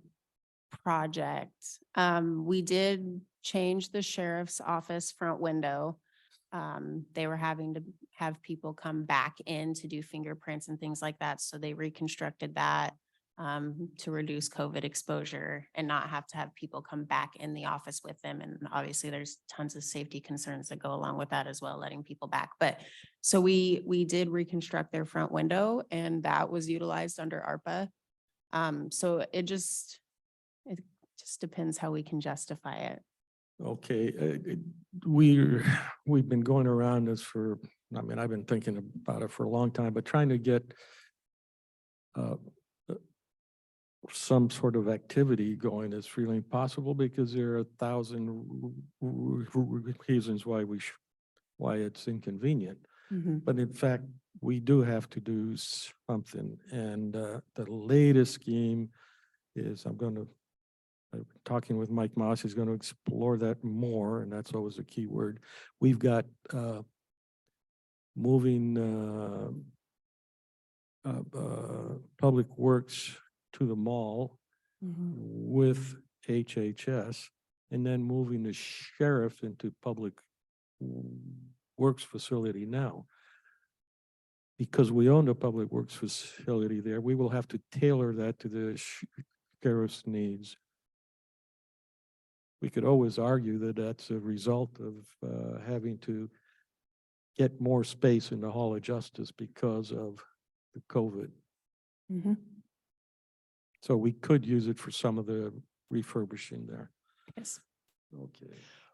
Speaker 6: project. We did change the sheriff's office front window. They were having to have people come back in to do fingerprints and things like that. So they reconstructed that to reduce COVID exposure and not have to have people come back in the office with them. And obviously there's tons of safety concerns that go along with that as well, letting people back. But so we did reconstruct their front window and that was utilized under ARPA. So it just depends how we can justify it.
Speaker 2: Okay, we've been going around this for, I mean, I've been thinking about it for a long time, but trying to get some sort of activity going is really possible because there are 1,000 reasons why why it's inconvenient. But in fact, we do have to do something. And the latest scheme is talking with Mike Moss, he's going to explore that more, and that's always a key word. We've got moving Public Works to the mall with HHS, and then moving the sheriff into Public Works facility now. Because we own the Public Works facility there, we will have to tailor that to the sheriff's needs. We could always argue that that's a result of having to get more space in the Hall of Justice because of the COVID. So we could use it for some of the refurbishing there.
Speaker 6: Yes.
Speaker 2: Okay.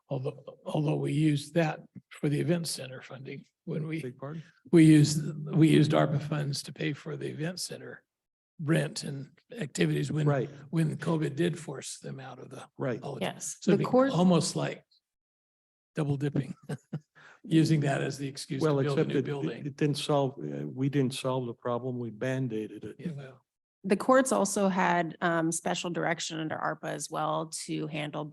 Speaker 1: Although we used that for the event center funding when
Speaker 2: Big pardon?
Speaker 1: we used ARPA funds to pay for the event center rent and activities
Speaker 2: Right,
Speaker 1: when COVID did force them out of the
Speaker 2: right.
Speaker 1: college.
Speaker 3: Yes.
Speaker 1: So
Speaker 3: The
Speaker 1: it'd be
Speaker 3: court,
Speaker 1: almost like double dipping, using that as the excuse to
Speaker 2: Well,
Speaker 1: build a
Speaker 2: except
Speaker 1: new
Speaker 2: it
Speaker 1: building.
Speaker 2: didn't solve, we didn't solve the problem. We Band-Aided it.
Speaker 1: Yeah, well,
Speaker 6: The courts also had special direction under ARPA as well to handle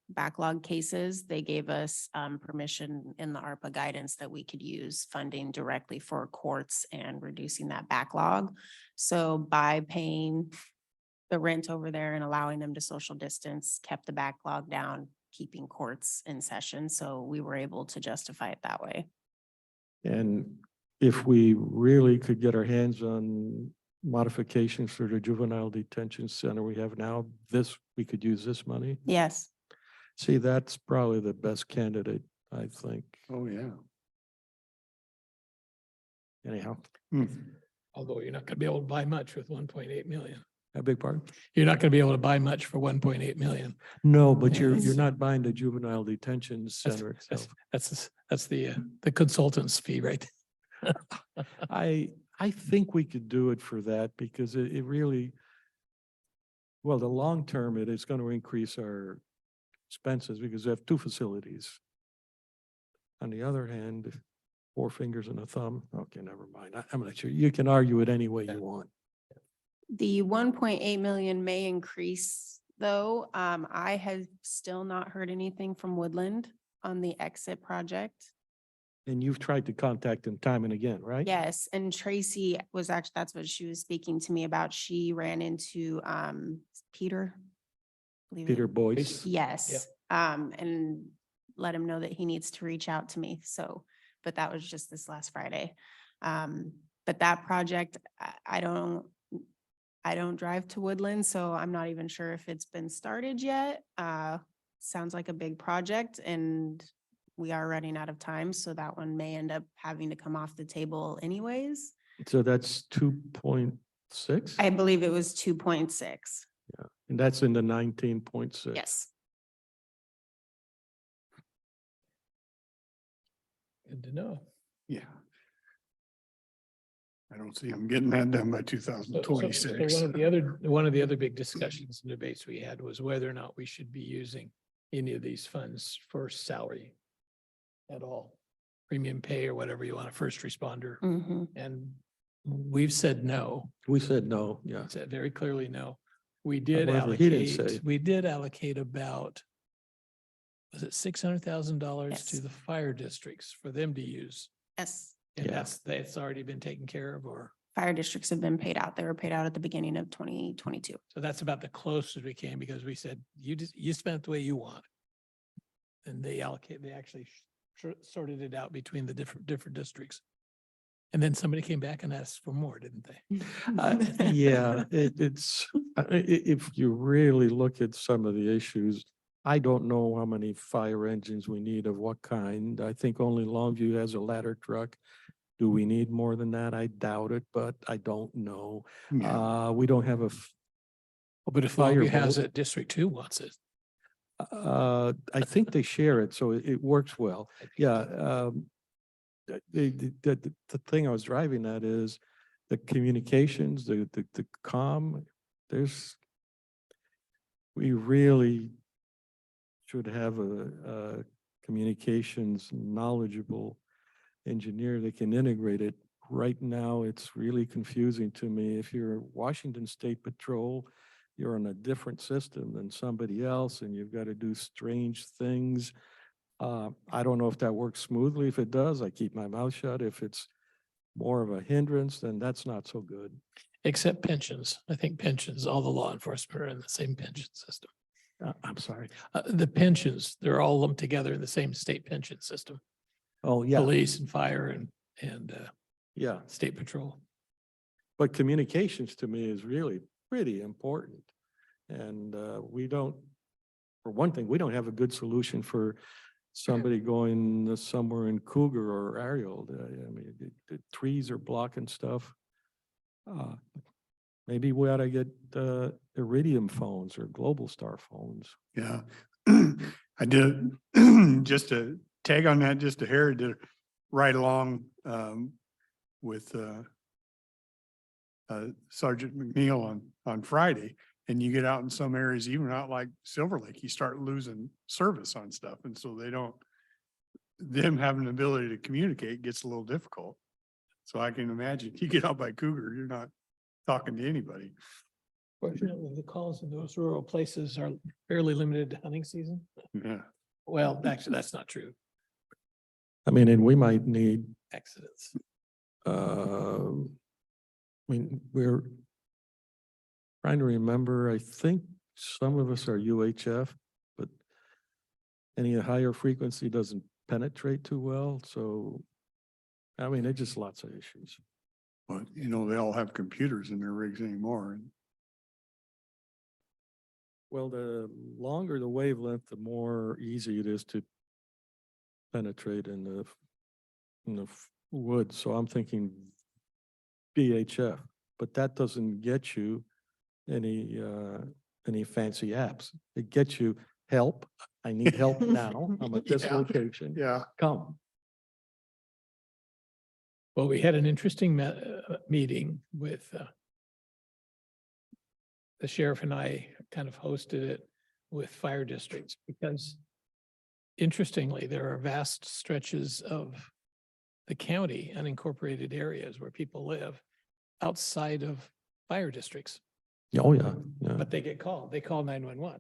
Speaker 6: backlog cases. They gave us permission in the ARPA guidance that we could use funding directly for courts and reducing that backlog. So by paying the rent over there and allowing them to social distance, kept the backlog down, keeping courts in session. So we were able to justify it that way.
Speaker 2: And if we really could get our hands on modifications for the juvenile detention center we have now, we could use this money.
Speaker 6: Yes.
Speaker 2: See, that's probably the best candidate, I think.
Speaker 4: Oh, yeah.
Speaker 2: Anyhow,
Speaker 1: although you're not gonna be able to buy much with 1.8 million.
Speaker 2: a big part.
Speaker 1: You're not gonna be able to buy much for 1.8 million.
Speaker 2: No, but you're
Speaker 1: Yes.
Speaker 2: not buying the juvenile detention center itself.
Speaker 1: That's the consultant's fee, right?
Speaker 2: I think we could do it for that because it really, well, the long term, it is going to increase our expenses because we have two facilities. On the other hand, 4 fingers and a thumb. Okay, never mind. I'm not sure. You can argue it any way you want.
Speaker 6: The 1.8 million may increase, though. I have still not heard anything from Woodland on the exit project.
Speaker 2: And you've tried to contact them time and again, right?
Speaker 6: Yes, and Tracy was actually, that's what she was speaking to me about. She ran into Peter. believe it-
Speaker 2: Peter Boyce.
Speaker 6: Yes, and let him know that he needs to reach out to me. So, but that was just this last Friday. But that project, I don't drive to Woodland, so I'm not even sure if it's been started yet. Sounds like a big project and we are running out of time, so that one may end up having to come off the table anyways.
Speaker 2: So that's 2.6?
Speaker 6: I believe it was 2.6.
Speaker 2: And that's in the 19.6.
Speaker 6: Yes.
Speaker 1: Good to know.
Speaker 4: Yeah. I don't see them getting that done by two thousand
Speaker 1: So
Speaker 4: twenty-six.
Speaker 1: one of the other big discussions and debates we had was whether or not we should be using any of these funds for salary at all, premium pay or whatever you want, a first responder.
Speaker 6: Mhm.
Speaker 1: And we've said no,
Speaker 2: We said no, yeah.
Speaker 1: said very clearly no. We did
Speaker 2: However, he didn't say.
Speaker 1: allocate about, was it $600,000 to
Speaker 6: Yes.
Speaker 1: the fire districts for them to use?
Speaker 6: Yes.
Speaker 1: And
Speaker 2: Yeah.
Speaker 1: that's already been taken care of, or,
Speaker 6: Fire districts have been paid out. They were paid out at the beginning of 2022.
Speaker 1: so that's about the closest we came because we said, you spent the way you want. And they actually sorted it out between the different districts. And then somebody came back and asked for more, didn't they?
Speaker 2: Yeah, if you really look at some of the issues, I don't know how many fire engines we need of what kind. I think only Longview has a ladder truck. Do we need more than that? I doubt it, but I don't know.
Speaker 4: Yeah.
Speaker 2: We don't have
Speaker 1: But if Longview has
Speaker 2: Firebolt.
Speaker 1: it, District Two wants it.
Speaker 2: I think they share it, so it works well. Yeah. The thing I was driving at is the communications, the comm, we really should have a communications knowledgeable engineer that can integrate it. Right now, it's really confusing to me. If you're Washington State Patrol, you're on a different system than somebody else and you've got to do strange things. I don't know if that works smoothly. If it does, I keep my mouth shut. If it's more of a hindrance, then that's not so good.
Speaker 1: Except pensions. I think pensions, all the law enforcement are in the same pension system.
Speaker 2: I'm sorry.
Speaker 1: The pensions, they're all lumped together in the same state pension system.
Speaker 2: Oh, yeah,
Speaker 1: Police and fire and
Speaker 2: yeah.
Speaker 1: state patrol.
Speaker 2: But communications to me is really pretty important. And we don't, for one thing, we don't have a good solution for somebody going somewhere in Cougar or Ariel. I mean, the trees are blocking stuff. Maybe we ought to get Iridium phones or Global Star phones.
Speaker 4: Yeah. I did, just to tag on that, just a hair, did a ride along, with, Sergeant McNeil on Friday. And you get out in some areas, even out like Silver Lake, you start losing service on stuff. And so them having the ability to communicate gets a little difficult. So I can imagine you get out by Cougar, you're not talking to anybody.
Speaker 1: Fortunately, the calls in those rural places are fairly limited to hunting season.
Speaker 4: Yeah.
Speaker 1: Well, actually, that's not true.
Speaker 2: I mean, and we might need,
Speaker 1: Accidents.
Speaker 2: I mean, we're trying to remember, I think some of us are UHF, but any higher frequency doesn't penetrate too well. So, I mean, it's just lots of issues.
Speaker 4: But, you know, they all have computers in their rigs anymore. And
Speaker 2: Well, the longer the wavelength, the more easy it is to penetrate in the woods. So I'm thinking VHF, but that doesn't get you any fancy apps. It gets you help. I need help now. I'm at this
Speaker 4: Yeah.
Speaker 2: location.
Speaker 4: yeah,
Speaker 2: Come.
Speaker 1: Well, we had an interesting meeting with the sheriff and I kind of hosted it with fire districts because interestingly, there are vast stretches of the county, unincorporated areas where people live outside of fire districts,
Speaker 2: Oh, yeah, yeah.
Speaker 1: but they get called. They call 911.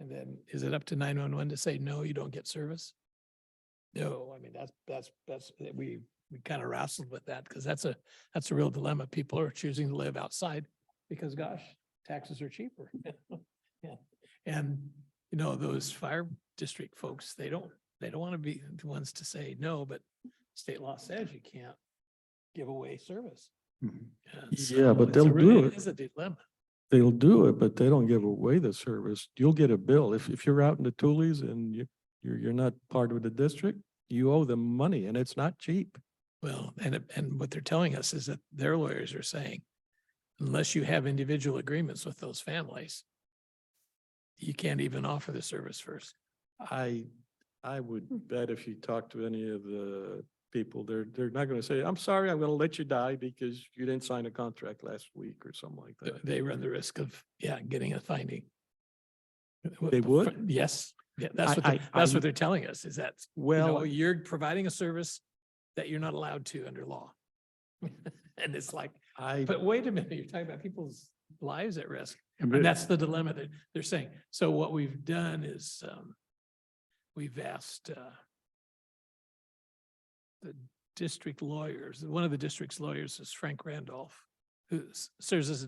Speaker 1: And then is it up to 911 to say, no, you don't get service? No, I mean, we kind of wrestled with that because that's a real dilemma. People are choosing to live outside because gosh, taxes are cheaper. Yeah. And you know, those fire district folks, they don't want to be the ones to say no, but state law says you can't give away service.
Speaker 4: Mhm.
Speaker 1: And so
Speaker 2: Yeah, but
Speaker 1: it's a
Speaker 2: they'll
Speaker 1: real-
Speaker 2: do it.
Speaker 1: It is a dilemma.
Speaker 2: They'll do it, but they don't give away the service. You'll get a bill. If you're out in the Tules and you're not part of the district, you owe them money and it's not cheap.
Speaker 1: Well, and what they're telling us is that their lawyers are saying, unless you have individual agreements with those families, you can't even offer the service first.
Speaker 2: I would bet if you talk to any of the people, they're not gonna say, I'm sorry, I'm gonna let you die because you didn't sign a contract last week or something like that.
Speaker 1: They run the risk of, getting a finding.
Speaker 2: They would?
Speaker 1: Yes. Yeah,
Speaker 2: I-
Speaker 1: that's what they're telling us is that,
Speaker 2: Well,
Speaker 1: you're providing a service that you're not allowed to under law. And it's like, but wait a minute, you're talking about people's lives at risk.
Speaker 4: But-
Speaker 1: And that's the dilemma that they're saying. So what we've done is, we've asked, the district lawyers, one of the district's lawyers is Frank Randolph, who serves as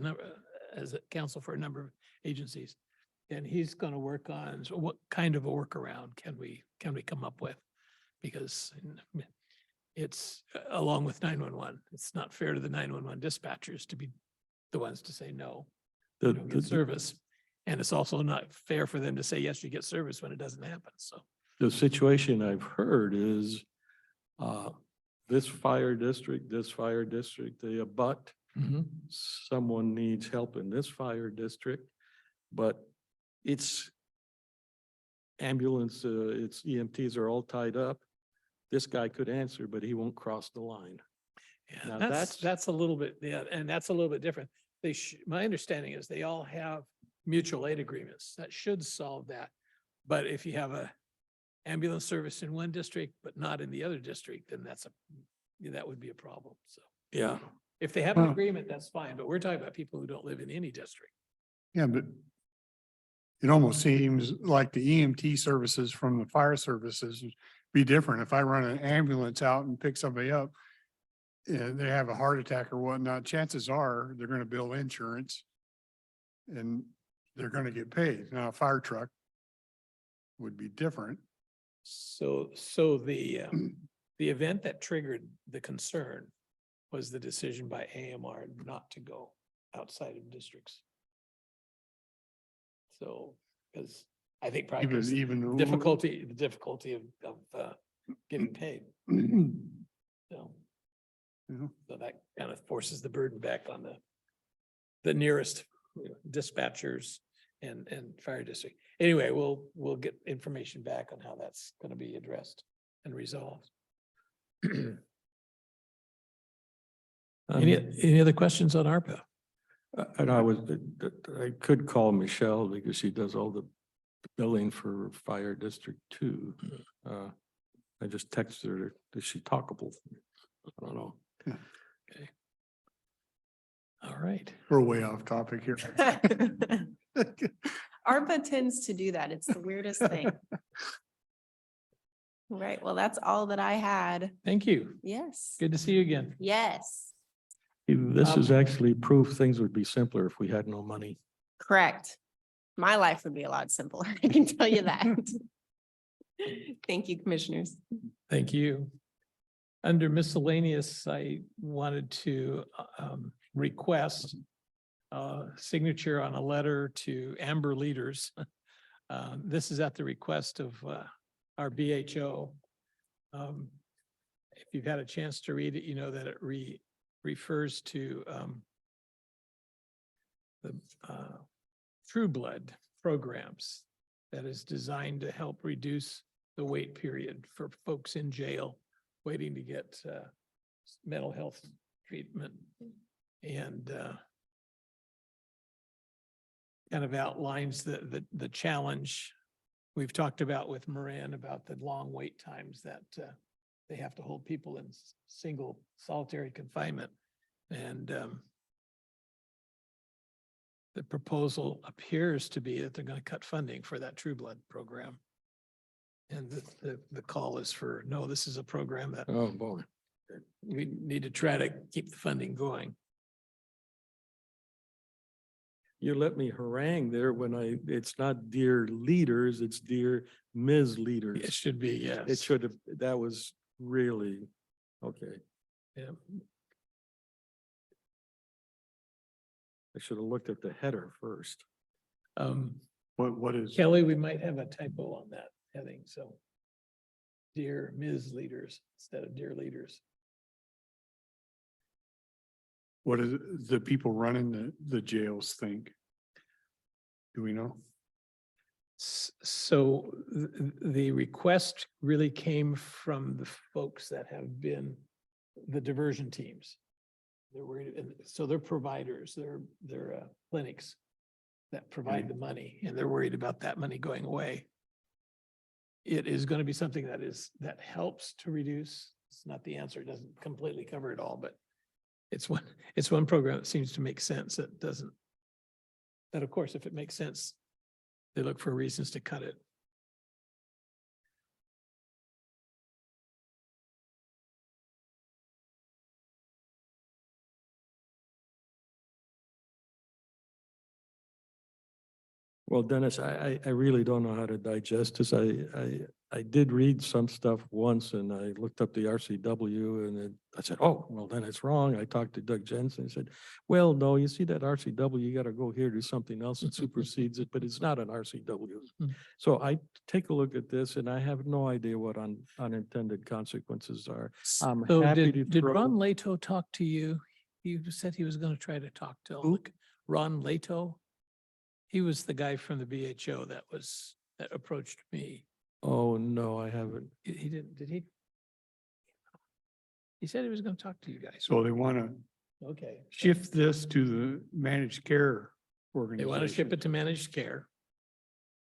Speaker 1: a counsel for a number of agencies. And he's going to work on what kind of a workaround can we come up with? Because it's along with 911, it's not fair to the 911 dispatchers to be the ones to say no, you don't get service. And it's also not fair for them to say, yes, you get service when it doesn't happen. So
Speaker 2: the situation I've heard is this fire district, they abut. Someone needs help in this fire district, but it's ambulance, its EMTs are all tied up. This guy could answer, but he won't cross the line.
Speaker 1: yeah,
Speaker 2: Now
Speaker 1: that's a little bit, and that's a little bit different. My understanding is they all have mutual aid agreements that should solve that. But if you have a ambulance service in one district, but not in the other district, then that would be a problem. So
Speaker 2: Yeah.
Speaker 1: if they have an
Speaker 4: Well-
Speaker 1: agreement, that's fine. But we're talking about people who don't live in any district.
Speaker 4: Yeah, but it almost seems like the EMT services from the fire services would be different. If I run an ambulance out and pick somebody up, and they have a heart attack or whatnot, chances are they're gonna bill insurance and they're gonna get paid. Now, a fire truck would be different.
Speaker 1: So the event that triggered the concern was the decision by AMR not to go outside of districts. So, because I think probably 'cause
Speaker 4: Even.
Speaker 1: the difficulty of getting paid. So,
Speaker 4: Yeah.
Speaker 1: so that kind of forces the burden back on the nearest dispatchers and fire district. Anyway, we'll get information back on how that's going to be addressed and resolved. Any other questions on ARPA?
Speaker 2: And I could call Michelle because she does all the billing for Fire District 2. I just texted her, is she talkable? I don't know.
Speaker 1: Okay. All right.
Speaker 4: We're way off topic here.
Speaker 6: ARPA tends to do that. It's the weirdest thing. Right, well, that's all that I had.
Speaker 1: Thank you.
Speaker 6: Yes.
Speaker 1: Good to see you again.
Speaker 6: Yes,
Speaker 2: This is actually proof things would be simpler if we had no money.
Speaker 6: correct. My life would be a lot simpler, I can tell you that. Thank you, commissioners.
Speaker 1: Thank you. Under miscellaneous, I wanted to request signature on a letter to Amber Leaders. This is at the request of our BHO. If you've had a chance to read it, you know that it refers to the True Blood programs that is designed to help reduce the wait period for folks in jail waiting to get mental health treatment, and kind of outlines the challenge we've talked about with Moran about the long wait times that they have to hold people in single solitary confinement. And the proposal appears to be that they're going to cut funding for that True Blood program. And the call is for, no, this is a program that
Speaker 2: Oh, boy.
Speaker 1: we need to try to keep the funding going.
Speaker 2: You let me harangue there when it's not dear leaders, it's dear Ms. Leaders.
Speaker 1: It should be, yes.
Speaker 2: It should have, that was really, okay.
Speaker 1: Yeah.
Speaker 2: I should have looked at the header first.
Speaker 4: What is,
Speaker 1: Kelly, we might have a typo on that heading, so. Dear Ms. Leaders instead of dear leaders.
Speaker 4: what do the people running the jails think? Do we know?
Speaker 1: So the request really came from the folks that have been the diversion teams. They're worried, and so they're providers, they're clinics that provide the money, and they're worried about that money going away. It is going to be something that helps to reduce. It's not the answer. It doesn't completely cover it all, but it's one program that seems to make sense. That doesn't, that of course, if it makes sense, they look for reasons to cut it.
Speaker 2: Well, Dennis, I really don't know how to digest this. I did read some stuff once and I looked up the RCW and I said, oh, well, then it's wrong. I talked to Doug Jensen and said, well, no, you see that RCW, you got to go here to something else that supersedes it, but it's not an RCW.
Speaker 1: Mm.
Speaker 2: So I take a look at this and I have no idea what unintended consequences are. I'm
Speaker 1: So
Speaker 2: happy to
Speaker 1: did
Speaker 2: throw-
Speaker 1: Ron Leto talk to you? He said he was going to try to talk to Ron Leto. He was the guy from the BHO that approached me.
Speaker 2: Oh, no, I haven't.
Speaker 1: He didn't, did he? He said he was going to talk to you guys.
Speaker 4: So they want to
Speaker 1: Okay.
Speaker 4: shift this to the managed care
Speaker 1: They
Speaker 4: organization.
Speaker 1: want to ship it to managed care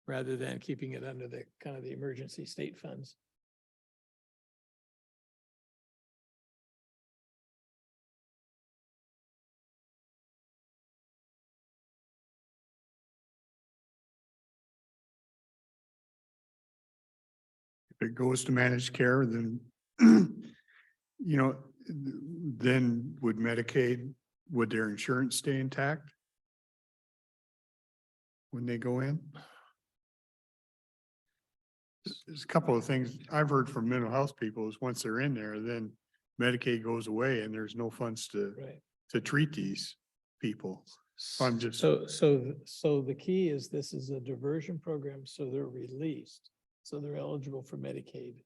Speaker 1: rather than keeping it under the kind of the emergency state funds.
Speaker 4: If it goes to managed care, then, then would Medicaid, would their insurance stay intact? When they go in? There's a couple of things I've heard from mental health people is once they're in there, then Medicaid goes away and there's no funds
Speaker 1: Right.
Speaker 4: to treat these people. I'm just-
Speaker 1: So the key is this is a diversion program, so they're released, so they're eligible for Medicaid.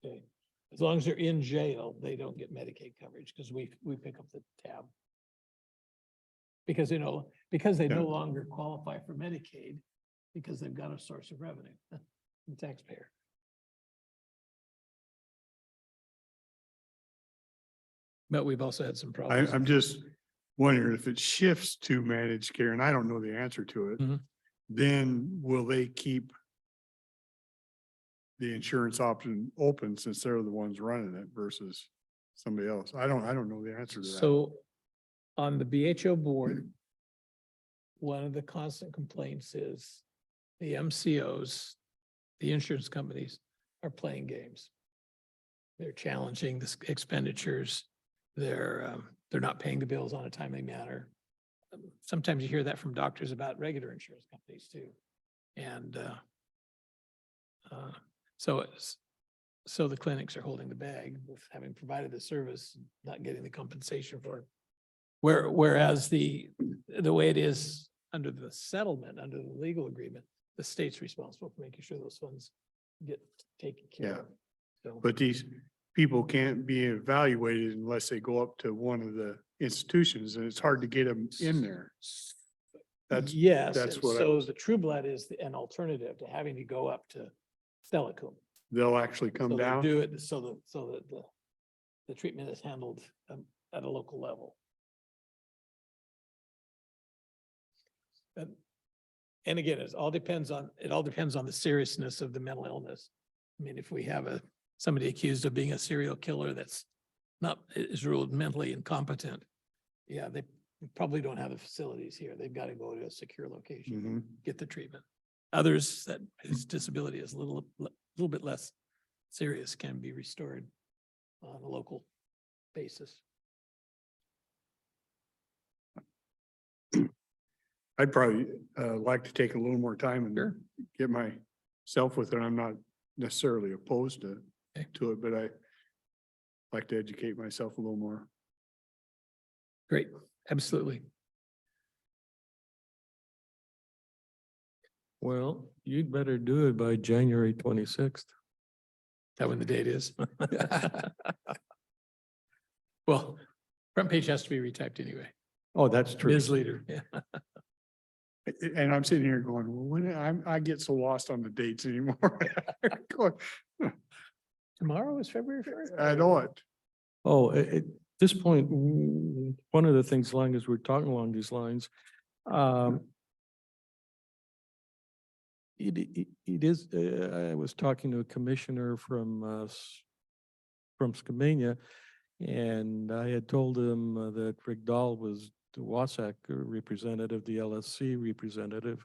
Speaker 1: Okay, as long as they're in jail, they don't get Medicaid coverage because we pick up the tab. Because, because they no
Speaker 4: Yeah.
Speaker 1: longer qualify for Medicaid because they've got a source of revenue, the taxpayer. But we've also had some problems.
Speaker 4: I'm just wondering if it shifts to managed care, and I don't know the answer to it.
Speaker 1: Mhm.
Speaker 4: Then will they keep the insurance option open since they're the ones running it versus somebody else? I don't know the answer to that.
Speaker 1: So on the BHO board, one of the constant complaints is the MCOs, the insurance companies are playing games. They're challenging the expenditures. They're not paying the bills on a timely manner. Sometimes you hear that from doctors about regular insurance companies too. And so the clinics are holding the bag with having provided the service, not getting the compensation for it. Whereas the way it is under the settlement, under the legal agreement, the state's responsible for making sure those funds get taken care of. So,
Speaker 4: But these people can't be evaluated unless they go up to one of the institutions, and it's hard to get them in there. That's,
Speaker 1: yes,
Speaker 4: that's
Speaker 1: and
Speaker 4: what I
Speaker 1: so
Speaker 4: was-
Speaker 1: the True Blood is an alternative to having to go up to Stelicum.
Speaker 4: they'll actually come
Speaker 1: So they
Speaker 4: down.
Speaker 1: do it so that the treatment is handled at a local level. And again, it all depends on the seriousness of the mental illness. I mean, if we have somebody accused of being a serial killer that's is ruled mentally incompetent, yeah, they probably don't have the facilities here. They've got to go to a secure location,
Speaker 4: Mhm.
Speaker 1: get the treatment. Others that whose disability is a little bit less serious can be restored on a local basis.
Speaker 4: I'd probably like to take a little more time
Speaker 1: Sure.
Speaker 4: and get myself with it. I'm not necessarily opposed
Speaker 1: Okay.
Speaker 4: to it, but I like to educate myself a little more.
Speaker 1: Great, absolutely.
Speaker 2: Well, you'd better do it by January 26th.
Speaker 1: That when the date is. Well, front page has to be retyped anyway.
Speaker 2: Oh, that's true.
Speaker 1: Ms. Leader, yeah.
Speaker 4: And I'm sitting here going, well, I get so lost on the dates anymore. Going,
Speaker 1: Tomorrow is February 1st.
Speaker 4: I know it.
Speaker 2: Oh, at this point, one of the things, as long as we're talking along these lines, it is, I was talking to a commissioner from Skamania, and I had told him that Rick Dahl was the Wasack representative, the LSC representative,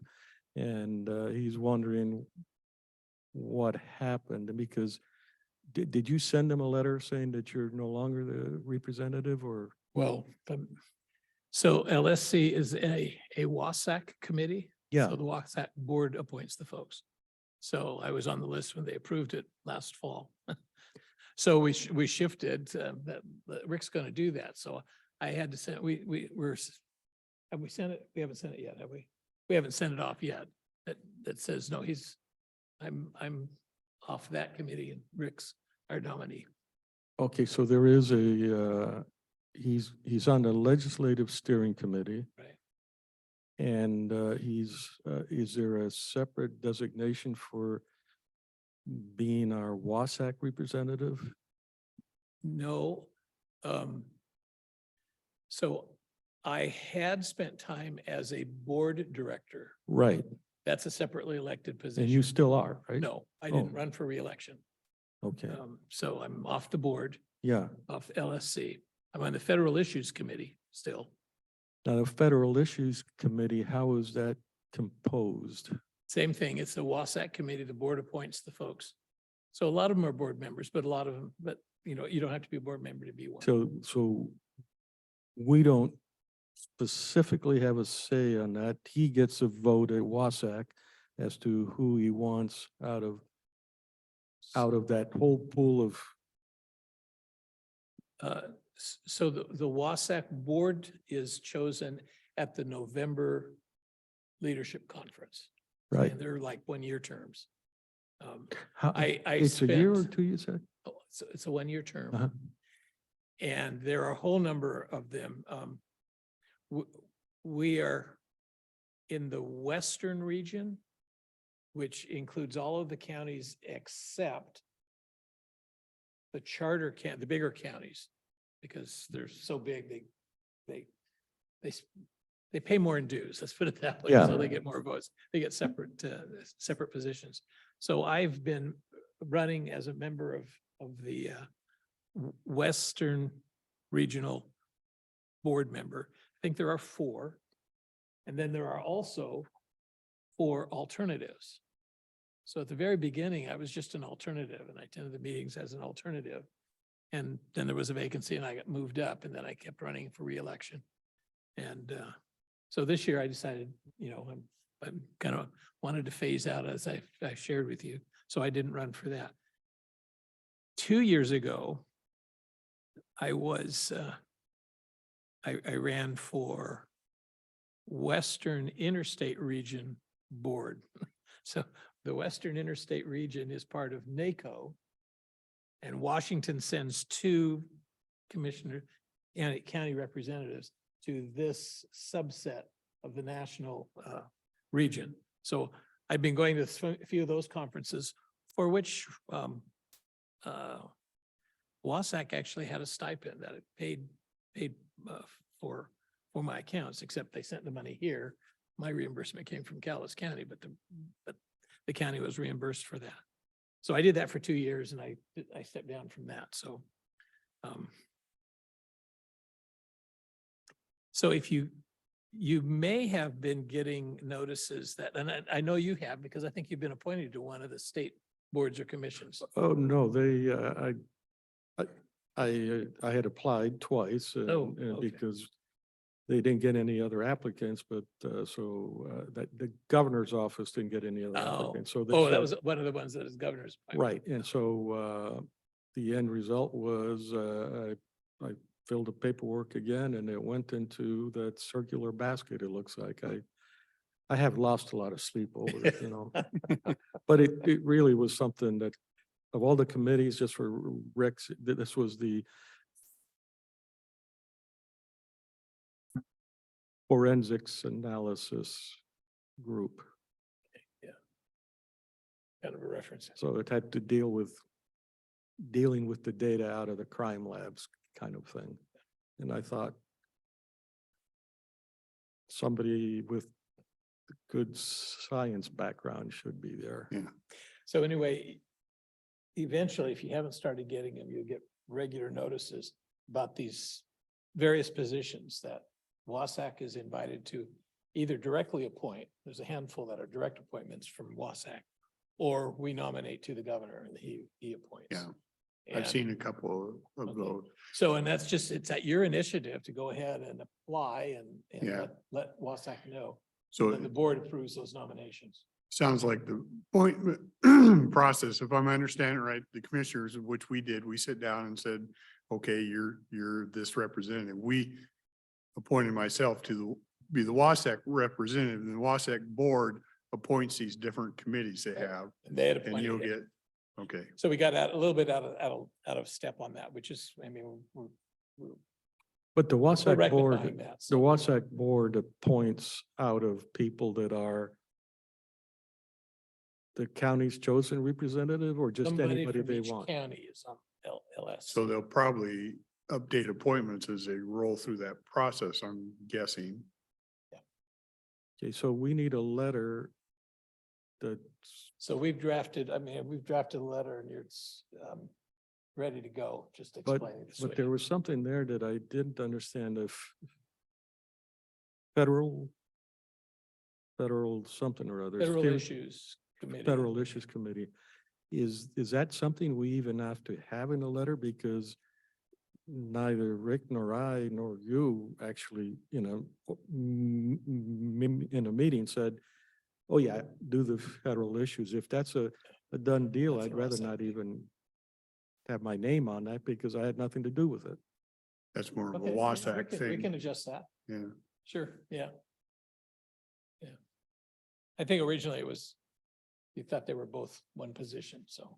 Speaker 2: and he's wondering what happened, because did you send him a letter saying that you're no longer the representative, or?
Speaker 1: Well, so LSC is a WASAC committee.
Speaker 2: Yeah.
Speaker 1: So the WASAC board appoints the folks. So I was on the list when they approved it last fall. So we shifted, that Rick's going to do that. So I had to send, have we sent it? We haven't sent it yet, have we? We haven't sent it off yet. That says, no, I'm off that committee and Rick's our nominee.
Speaker 2: Okay, so there is he's on the legislative steering committee.
Speaker 1: Right.
Speaker 2: And is there a separate designation for being our Wasack representative?
Speaker 1: No. So I had spent time as a board director.
Speaker 2: Right,
Speaker 1: That's a separately elected position.
Speaker 2: and you still are, right?
Speaker 1: No, I didn't
Speaker 2: Oh.
Speaker 1: run for reelection.
Speaker 2: Okay,
Speaker 1: So I'm off the board,
Speaker 2: yeah.
Speaker 1: off LSC. I'm on the Federal Issues Committee still.
Speaker 2: Now, the Federal Issues Committee, how is that composed?
Speaker 1: Same thing. It's the WASAC committee. The board appoints the folks. So a lot of them are board members, but a lot of them, you don't have to be a board member to be one.
Speaker 2: So we don't specifically have a say on that. He gets a vote at Wasack as to who he wants out of that whole pool of,
Speaker 1: So the WASAC board is chosen at the November leadership conference.
Speaker 2: right?
Speaker 1: And they're like 1-year terms.
Speaker 2: How-
Speaker 1: I
Speaker 2: It's a year or
Speaker 1: spent-
Speaker 2: two, you said?
Speaker 1: It's a 1-year term.
Speaker 2: Uh-huh.
Speaker 1: And there are a whole number of them. we are in the western region, which includes all of the counties except the the bigger counties, because they're so big, they pay more in dues, let's put it that way.
Speaker 2: Yeah.
Speaker 1: So they get more votes, they get separate positions. So I've been running as a member of the Western Regional Board member. I think there are 4. And then there are also 4 alternatives. So at the very beginning, I was just an alternative and I attended the meetings as an alternative. And then there was a vacancy and I got moved up and then I kept running for reelection. And so this year I decided, I'm kind of wanted to phase out as I shared with you. So I didn't run for that. 2 years ago, I ran for Western Interstate Region Board. So the Western Interstate Region is part of NACO. And Washington sends 2 county representatives to this subset of the national region. So I've been going to a few of those conferences for which WASAC actually had a stipend that it paid for my accounts, except they sent the money here. My reimbursement came from Cowlitz County, but the county was reimbursed for that. So I did that for 2 years and I stepped down from that. So if you may have been getting notices that, and I know you have, because I think you've been appointed to one of the state boards or commissions.
Speaker 2: Oh, no, I had applied twice.
Speaker 1: Oh, okay.
Speaker 2: Because they didn't get any other applicants, but that the governor's office didn't get any other applicants. So
Speaker 1: Oh, that
Speaker 2: said-
Speaker 1: was one of the ones that is governor's.
Speaker 2: right. And so the end result was I filled the paperwork again and it went into that circular basket. It looks like I have lost a lot of sleep over it, but it really was something that of all the committees, just for Rick's, this was the forensics analysis group.
Speaker 1: Kind of a reference.
Speaker 2: So it had to dealing with the data out of the crime labs kind of thing. And I thought somebody with good science background should be there.
Speaker 4: Yeah.
Speaker 1: So anyway, eventually, if you haven't started getting them, you'll get regular notices about these various positions that WASAC is invited to either directly appoint. There's a handful that are direct appointments from WASAC, or we nominate to the governor and he appoints.
Speaker 4: Yeah. I've
Speaker 1: And
Speaker 4: seen a couple of
Speaker 1: Okay.
Speaker 4: those.
Speaker 1: so, and that's just, it's at your initiative to go ahead and apply and
Speaker 4: Yeah.
Speaker 1: let WASAC know.
Speaker 4: So
Speaker 1: Then the board approves those nominations.
Speaker 4: sounds like the appointment process, if I'm understanding it right, the commissioners, which we did, we sit down and said, okay, you're this representative. We appointed myself to be the WASAC representative, and the WASAC board appoints these different committees they have,
Speaker 1: And they had
Speaker 4: and you'll
Speaker 1: appointed him.
Speaker 4: get, okay.
Speaker 1: So we got a little bit out of step on that, which is, I mean, we're
Speaker 2: But the WASAC
Speaker 1: rectifying
Speaker 2: board,
Speaker 1: that.
Speaker 2: the
Speaker 1: So
Speaker 2: WASAC board appoints out of people that are the county's chosen representative or just
Speaker 1: somebody
Speaker 2: anybody
Speaker 1: from
Speaker 2: they
Speaker 1: each
Speaker 2: want?
Speaker 1: county is on LS.
Speaker 4: So they'll probably update appointments as they roll through that process, I'm guessing.
Speaker 2: Okay, so we need a letter that,
Speaker 1: So we've drafted a letter and it's ready to go, just
Speaker 2: but,
Speaker 1: explaining. the
Speaker 2: but there
Speaker 1: swing.
Speaker 2: was something there that I didn't understand if federal something or other.
Speaker 1: Federal
Speaker 2: Federal-
Speaker 1: issues committee.
Speaker 2: Federal Issues Committee. Is that something we even have to have in a letter? Because neither Rick nor I nor you actually, in a meeting said, oh yeah, do the federal issues. If that's a done deal,
Speaker 1: That's
Speaker 2: I'd
Speaker 1: what I
Speaker 2: rather
Speaker 1: said.
Speaker 2: not even have my name on that because I had nothing to do with it.
Speaker 4: That's more of a
Speaker 1: Okay, yeah,
Speaker 4: WASAC
Speaker 1: we
Speaker 4: thing.
Speaker 1: can adjust that.
Speaker 4: Yeah.
Speaker 1: Sure, yeah. Yeah. I think originally it was, you thought they were both one position, so.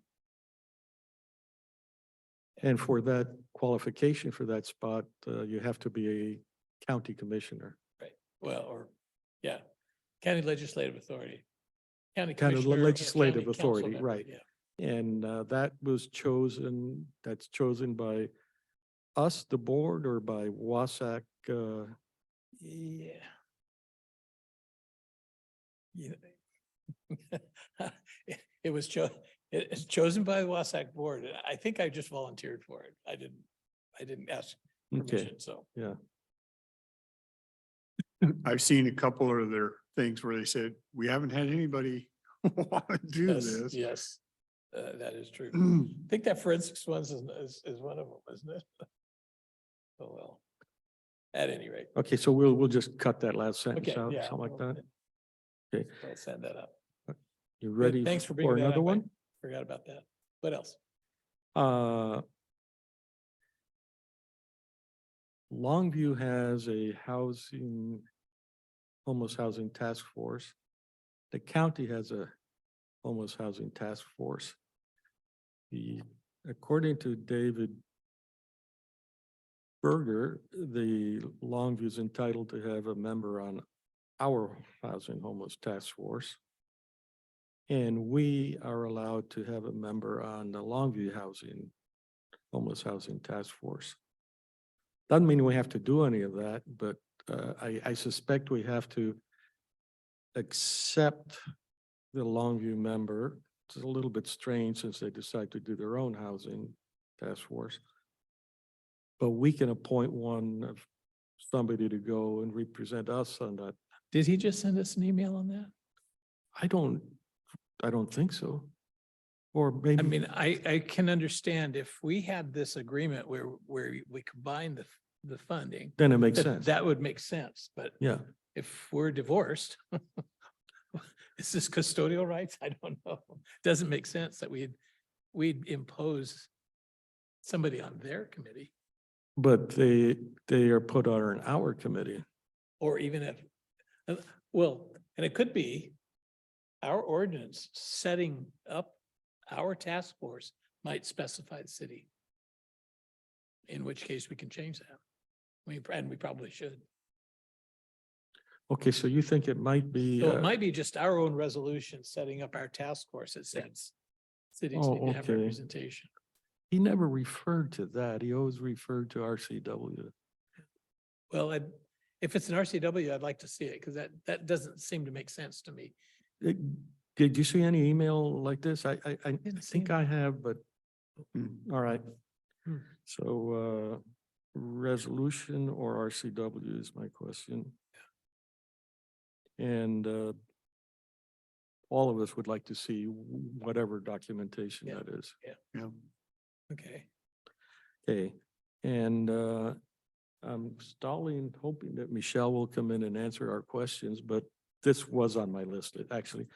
Speaker 2: And for that qualification for that spot, you have to be a county commissioner.
Speaker 1: Right. Well, or, yeah, county legislative authority. County
Speaker 2: Kind of
Speaker 1: commissioner or
Speaker 2: legislative
Speaker 1: county council
Speaker 2: authority,
Speaker 1: member,
Speaker 2: right.
Speaker 1: Yeah.
Speaker 2: And that was chosen, that's chosen by us, the board, or by Wasac?
Speaker 1: Yeah. Yeah. It was it's chosen by the Wasac board. I think I just volunteered for it. I didn't ask
Speaker 2: Okay,
Speaker 1: permission, so.
Speaker 2: yeah.
Speaker 4: I've seen a couple of their things where they said, we haven't had anybody want to do
Speaker 1: Yes,
Speaker 4: this.
Speaker 1: yes, that is true. I think that forensics ones is one of them, isn't it? Oh, well, at any rate.
Speaker 2: Okay, so we'll just cut that last sentence
Speaker 1: Okay,
Speaker 2: out,
Speaker 1: yeah.
Speaker 2: something like
Speaker 1: well,
Speaker 2: that. Okay.
Speaker 1: I'll send that up.
Speaker 2: You
Speaker 1: Good,
Speaker 2: ready
Speaker 1: thanks for
Speaker 2: for
Speaker 1: bringing that
Speaker 2: another
Speaker 1: up. I
Speaker 2: one?
Speaker 1: Forgot about that. What else?
Speaker 2: Longview has a homeless housing task force. The county has a homeless housing task force. According to David Berger, the Longview is entitled to have a member on our housing homeless task force. And we are allowed to have a member on the Longview homeless housing task force. Doesn't mean we have to do any of that, but I suspect we have to accept the Longview member. It's a little bit strange since they decide to do their own housing task force. But we can appoint one of somebody to go and represent us on that.
Speaker 1: Did he just send us an email on that?
Speaker 2: I don't think so. Or
Speaker 1: I
Speaker 2: maybe,
Speaker 1: mean, I can understand if we had this agreement where we combine the funding,
Speaker 2: then it makes
Speaker 1: that
Speaker 2: sense.
Speaker 1: that would make sense, but
Speaker 2: Yeah,
Speaker 1: if we're divorced, is this custodial rights? I don't know. Doesn't make sense that we'd impose somebody on their committee,
Speaker 2: but they are put on our committee.
Speaker 1: or even if, well, and it could be our ordinance setting up our task force might specify the city. In which case we can change that. And we probably should.
Speaker 2: Okay, so you think it might be,
Speaker 1: So it might be just our own resolution setting up our task force that says cities
Speaker 2: Oh,
Speaker 1: need to have
Speaker 2: okay.
Speaker 1: representation.
Speaker 2: he never referred to that. He always referred to RCW.
Speaker 1: Well, if it's an RCW, I'd like to see it because that doesn't seem to make sense to me.
Speaker 2: Did you see any email like this? I
Speaker 1: Didn't see
Speaker 2: think I have, but, all right.
Speaker 1: Hmm.
Speaker 2: So, resolution or RCW is my question. And, all of us would like to see whatever documentation
Speaker 1: Yeah.
Speaker 2: that is.
Speaker 4: Yeah.
Speaker 1: Okay.
Speaker 2: Okay, and, I'm stalling, hoping that Michelle will come in and answer our questions, but this was on my list, actually.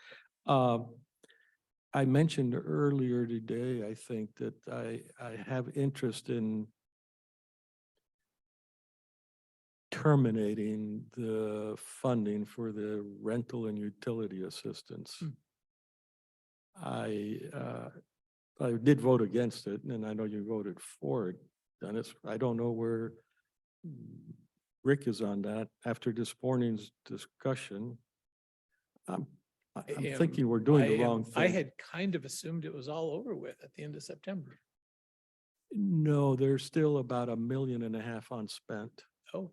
Speaker 2: I mentioned earlier today, I think that I have interest in terminating the funding for the rental and utility assistance. I did vote against it, and I know you voted for it, Dennis. I don't know where Rick is on that. After this morning's discussion, I'm thinking we're doing the wrong thing.
Speaker 1: I had kind of assumed it was all over with at the end of September.
Speaker 2: No, there's still about $1.5 million unspent,
Speaker 1: Oh,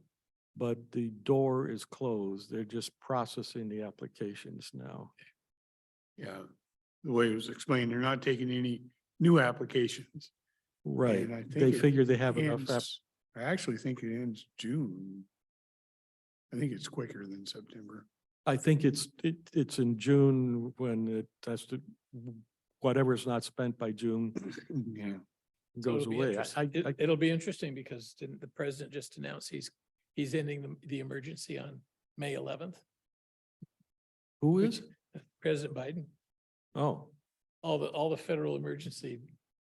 Speaker 2: but the door is closed. They're just processing the applications now.
Speaker 4: Yeah. The way it was explained, they're not taking any new applications.
Speaker 2: Right.
Speaker 4: And I think
Speaker 2: They
Speaker 4: it
Speaker 2: figure they have enough.
Speaker 4: I actually think it ends June. I think it's quicker than September.
Speaker 2: I think it's in June when it has to, whatever's not spent by June
Speaker 4: Yeah.
Speaker 1: so
Speaker 2: goes
Speaker 1: it'll be
Speaker 2: away.
Speaker 1: interesting. It'll be interesting because didn't the president just announce he's ending the emergency on May 11th?
Speaker 2: Who is?
Speaker 1: President Biden.
Speaker 2: Oh,
Speaker 1: All the federal emergency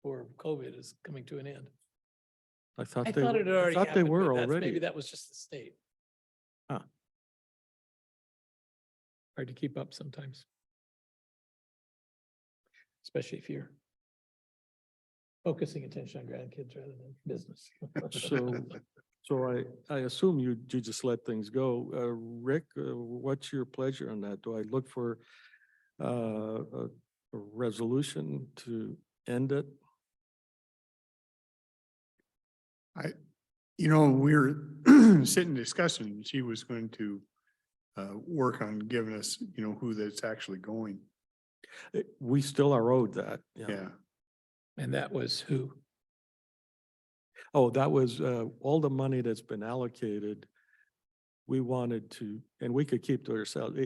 Speaker 1: for COVID is coming to an end.
Speaker 2: I thought
Speaker 1: I
Speaker 2: they,
Speaker 1: thought it had
Speaker 2: I
Speaker 1: already
Speaker 2: thought they
Speaker 1: happened,
Speaker 2: were
Speaker 1: but maybe
Speaker 2: already.
Speaker 1: that was just the state.
Speaker 2: Huh.
Speaker 1: Hard to keep up sometimes. Especially if you're focusing attention on grandkids rather than business.
Speaker 2: So I assume you just let things go. Rick, what's your pleasure on that? Do I look for a resolution to end it?
Speaker 4: You know, we were sitting discussing, she was going to work on giving us, you know, who that's actually going.
Speaker 2: We still are owed that.
Speaker 4: Yeah.
Speaker 1: And that was who?
Speaker 2: Oh, that was all the money that's been allocated. We wanted to, and we could keep to ourselves.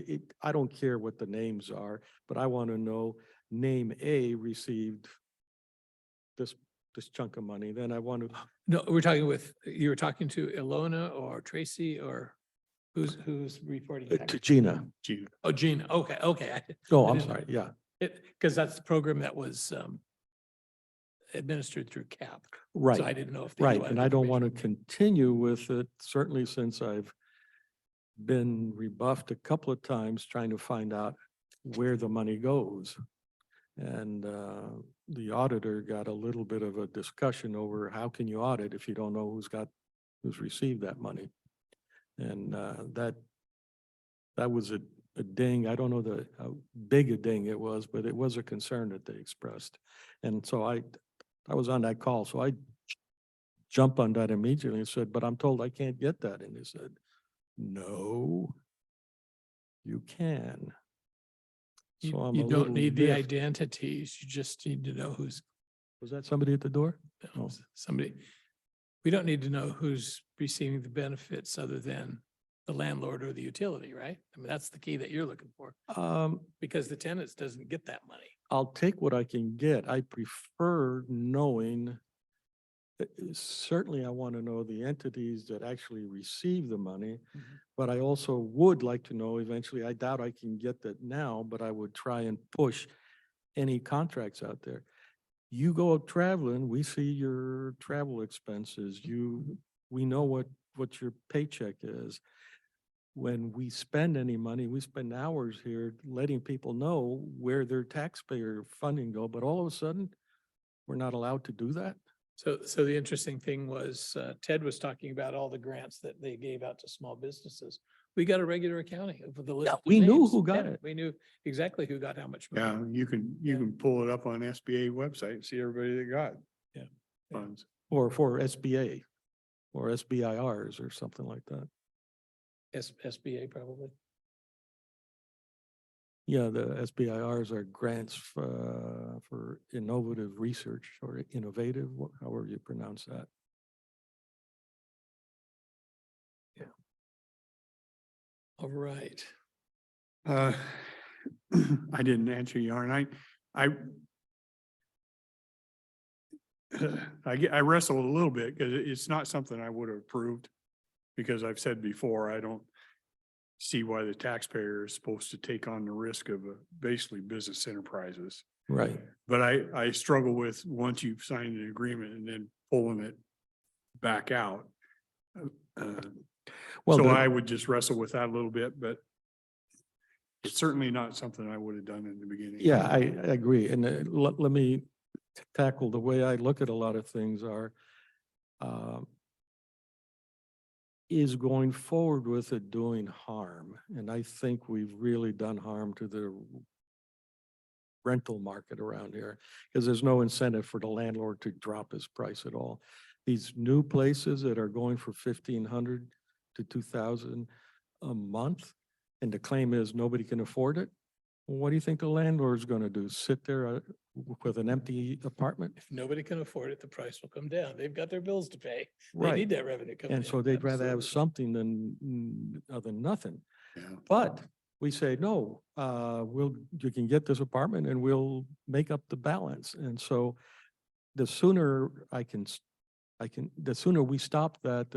Speaker 2: I don't care what the names are, but I want to know name A received this chunk of money. Then I want to,
Speaker 1: No, you were talking to Ilona or Tracy or who's reporting? back?
Speaker 2: to Gina.
Speaker 4: Gee,
Speaker 1: Oh, Gina. Okay, okay.
Speaker 2: Oh,
Speaker 1: I
Speaker 2: I'm
Speaker 1: didn't-
Speaker 2: sorry. Yeah,
Speaker 1: Because that's the program that was administered through CAP. So
Speaker 2: right.
Speaker 1: I didn't know if. you
Speaker 2: Right,
Speaker 1: had
Speaker 2: and I don't want to
Speaker 1: information.
Speaker 2: continue with it, certainly since I've been rebuffed a couple of times trying to find out where the money goes. And the auditor got a little bit of a discussion over how can you audit if you don't know who's received that money? And that was a ding. I don't know how big a ding it was, but it was a concern that they expressed. And so I was on that call, so I jumped on that immediately and said, but I'm told I can't get that. And they said, no, you can. So
Speaker 1: You
Speaker 2: I'm
Speaker 1: you
Speaker 2: a
Speaker 1: don't
Speaker 2: little
Speaker 1: need the
Speaker 2: miffed.
Speaker 1: identities. You just need to know who's
Speaker 2: Was that somebody at the door? Oh.
Speaker 1: somebody. We don't need to know who's receiving the benefits other than the landlord or the utility, right? I mean, that's the key that you're looking for because the tenants doesn't get that money.
Speaker 2: I'll take what I can get. I prefer knowing, certainly I want to know the entities that actually receive the money, but I also would like to know eventually, I doubt I can get that now, but I would try and push any contracts out there. You go out traveling, we see your travel expenses, we know what your paycheck is. When we spend any money, we spend hours here letting people know where their taxpayer funding go, but all of a sudden, we're not allowed to do that?
Speaker 1: So the interesting thing was Ted was talking about all the grants that they gave out to small businesses. We got a regular accounting of the list.
Speaker 2: Yeah,
Speaker 1: of
Speaker 2: we knew
Speaker 1: names.
Speaker 2: who got
Speaker 1: Yeah,
Speaker 2: it.
Speaker 1: We knew exactly who got how much money.
Speaker 4: yeah, you can pull it up on SBA website and see everybody that got.
Speaker 1: Yeah.
Speaker 4: Funds.
Speaker 2: Or for SBA or SBIRs or something like that.
Speaker 1: SBA probably.
Speaker 2: Yeah, the SBIRs are grants for innovative research or innovative, however you pronounce that.
Speaker 1: All right.
Speaker 4: I didn't answer you, Arn. I wrestled a little bit because it's not something I would have approved. Because I've said before, I don't see why the taxpayer is supposed to take on the risk of basically business enterprises.
Speaker 2: Right.
Speaker 4: But I struggle with once you've signed an agreement and then pulling it back out.
Speaker 2: Well,
Speaker 4: So I would just wrestle with that a little bit, but it's certainly not something I would have done in the beginning.
Speaker 2: yeah, I agree. And let me tackle the way I look at a lot of things are, is going forward with it doing harm? And I think we've really done harm to the rental market around here because there's no incentive for the landlord to drop his price at all. These new places that are going for 1,500 to 2,000 a month, and the claim is nobody can afford it. Well, what do you think the landlord's going to do? Sit there with an empty apartment?
Speaker 1: If nobody can afford it, the price will come down. They've got their bills to pay. They
Speaker 2: Right.
Speaker 1: need that revenue coming in.
Speaker 2: And so they'd rather have
Speaker 1: Absolutely.
Speaker 2: something than nothing.
Speaker 4: Yeah.
Speaker 2: But we say, no, you can get this apartment and we'll make up the balance. And so the sooner the sooner we stop that,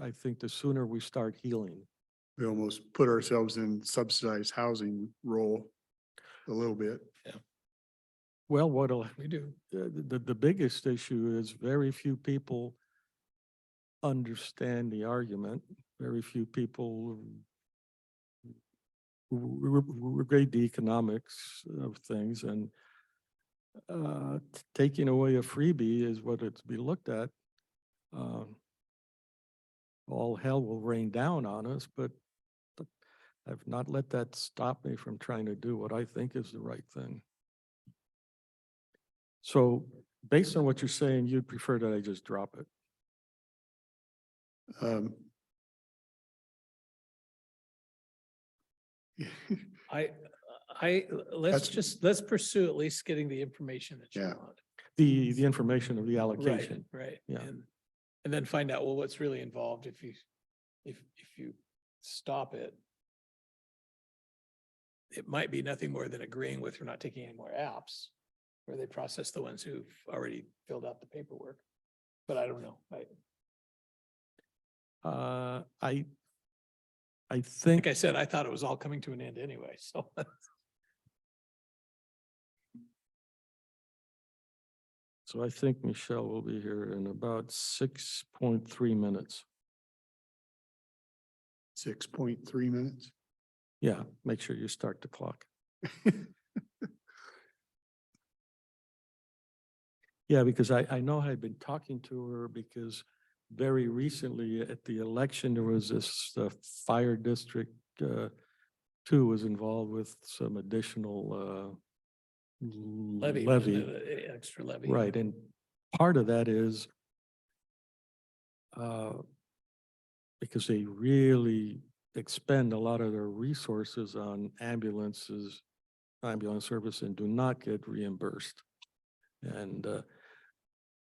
Speaker 2: I think the sooner we start healing.
Speaker 4: We almost put ourselves in subsidized housing role a little bit.
Speaker 2: Well,
Speaker 1: We do.
Speaker 2: the biggest issue is very few people understand the argument. Very few people read the economics of things, and taking away a freebie is what it's be looked at. All hell will rain down on us, but I've not let that stop me from trying to do what I think is the right thing. So based on what you're saying, you'd prefer that I just drop it?
Speaker 4: Um,
Speaker 1: Let's pursue at least getting the information that you
Speaker 4: Yeah.
Speaker 1: want.
Speaker 2: The information of the allocation.
Speaker 1: Right.
Speaker 2: Yeah.
Speaker 1: And then find out, well, what's really involved if you stop it. It might be nothing more than agreeing with, we're not taking any more apps, where they process the ones who've already filled out the paperwork. But I don't know.
Speaker 2: I think,
Speaker 1: Like I said, I thought it was all coming to an end anyway, so.
Speaker 2: so I think Michelle will be here in about 6.3 minutes.
Speaker 4: 6.3 minutes.
Speaker 2: Yeah, make sure you start the clock. Yeah, because I know I've been talking to her because very recently at the election, there was this fire district 2 was involved with some additional
Speaker 1: Levy. Extra levy.
Speaker 2: Right, and part of that is because they really expend a lot of their resources on ambulance service and do not get reimbursed. And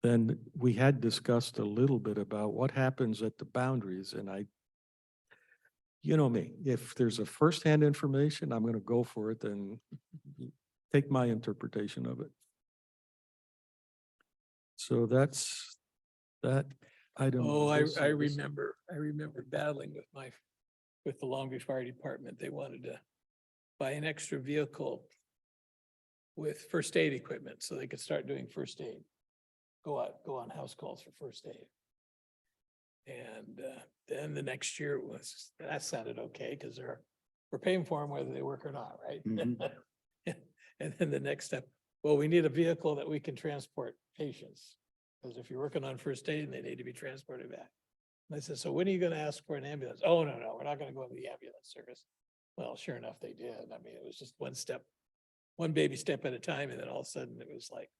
Speaker 2: then we had discussed a little bit about what happens at the boundaries, and you know me, if there's a firsthand information, I'm going to go for it and take my interpretation of it. So that's that item.
Speaker 1: Oh, I remember battling with the Long Beach Fire Department. They wanted to buy an extra vehicle with first aid equipment so they could start doing first aid. Go on house calls for first aid. And then the next year that sounded okay because we're paying for them whether they work or not, right?
Speaker 4: Mhm.
Speaker 1: And then the next step, well, we need a vehicle that we can transport patients. Because if you're working on first aid, they need to be transported back. And I said, so when are you going to ask for an ambulance? Oh, no, we're not going to go into the ambulance service. Well, sure enough, they did. I mean, it was just one baby step at a time. And then all of a sudden it was like,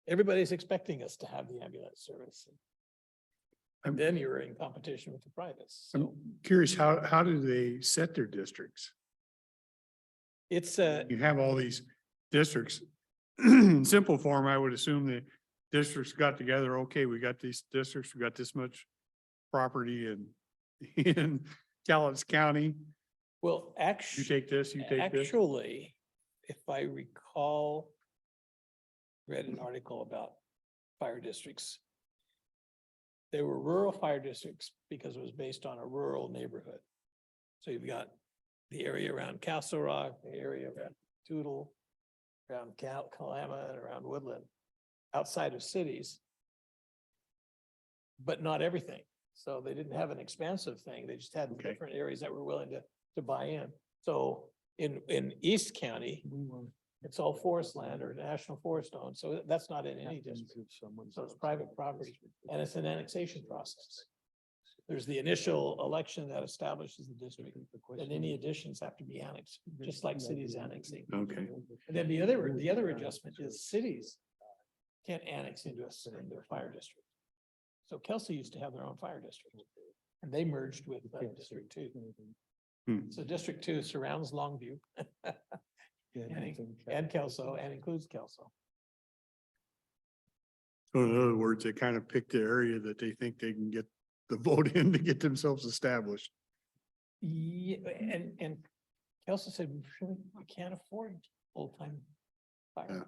Speaker 1: everybody's expecting us to have the ambulance service. And then you're in competition with the privates.
Speaker 4: I'm
Speaker 1: So
Speaker 4: curious, how do they set their districts?
Speaker 1: it's
Speaker 4: You have all these districts. In simple form, I would assume the districts got together, okay, we got these districts, we got this much property in Cowlitz County.
Speaker 1: well,
Speaker 4: You
Speaker 1: actually,
Speaker 4: take this, you take this.
Speaker 1: actually, if I recall, read an article about fire districts. They were rural fire districts because it was based on a rural neighborhood. So you've got the area around Castle Rock, the area around Toodle, around Kalama, and around Woodland, outside of cities. But not everything. So they didn't have an expansive thing. They just had
Speaker 4: Okay.
Speaker 1: different areas that were willing to buy in. So in East County, it's all forest land or national forest owned. So that's not in any district. So it's private property and it's an annexation process. There's the initial election that establishes the district, and any additions have to be annexed, just like cities annexing.
Speaker 4: Okay.
Speaker 1: And then the other adjustment is cities can't annex into a fire district. So Kelsey used to have their own fire district and they merged with District 2.
Speaker 4: Hmm.
Speaker 1: So District 2 surrounds Longview and Kelso and includes Kelso.
Speaker 4: So in other words, they kind of pick the area that they think they can get the vote in to get themselves established.
Speaker 1: Yeah, and Kelso said, we can't afford full-time fire.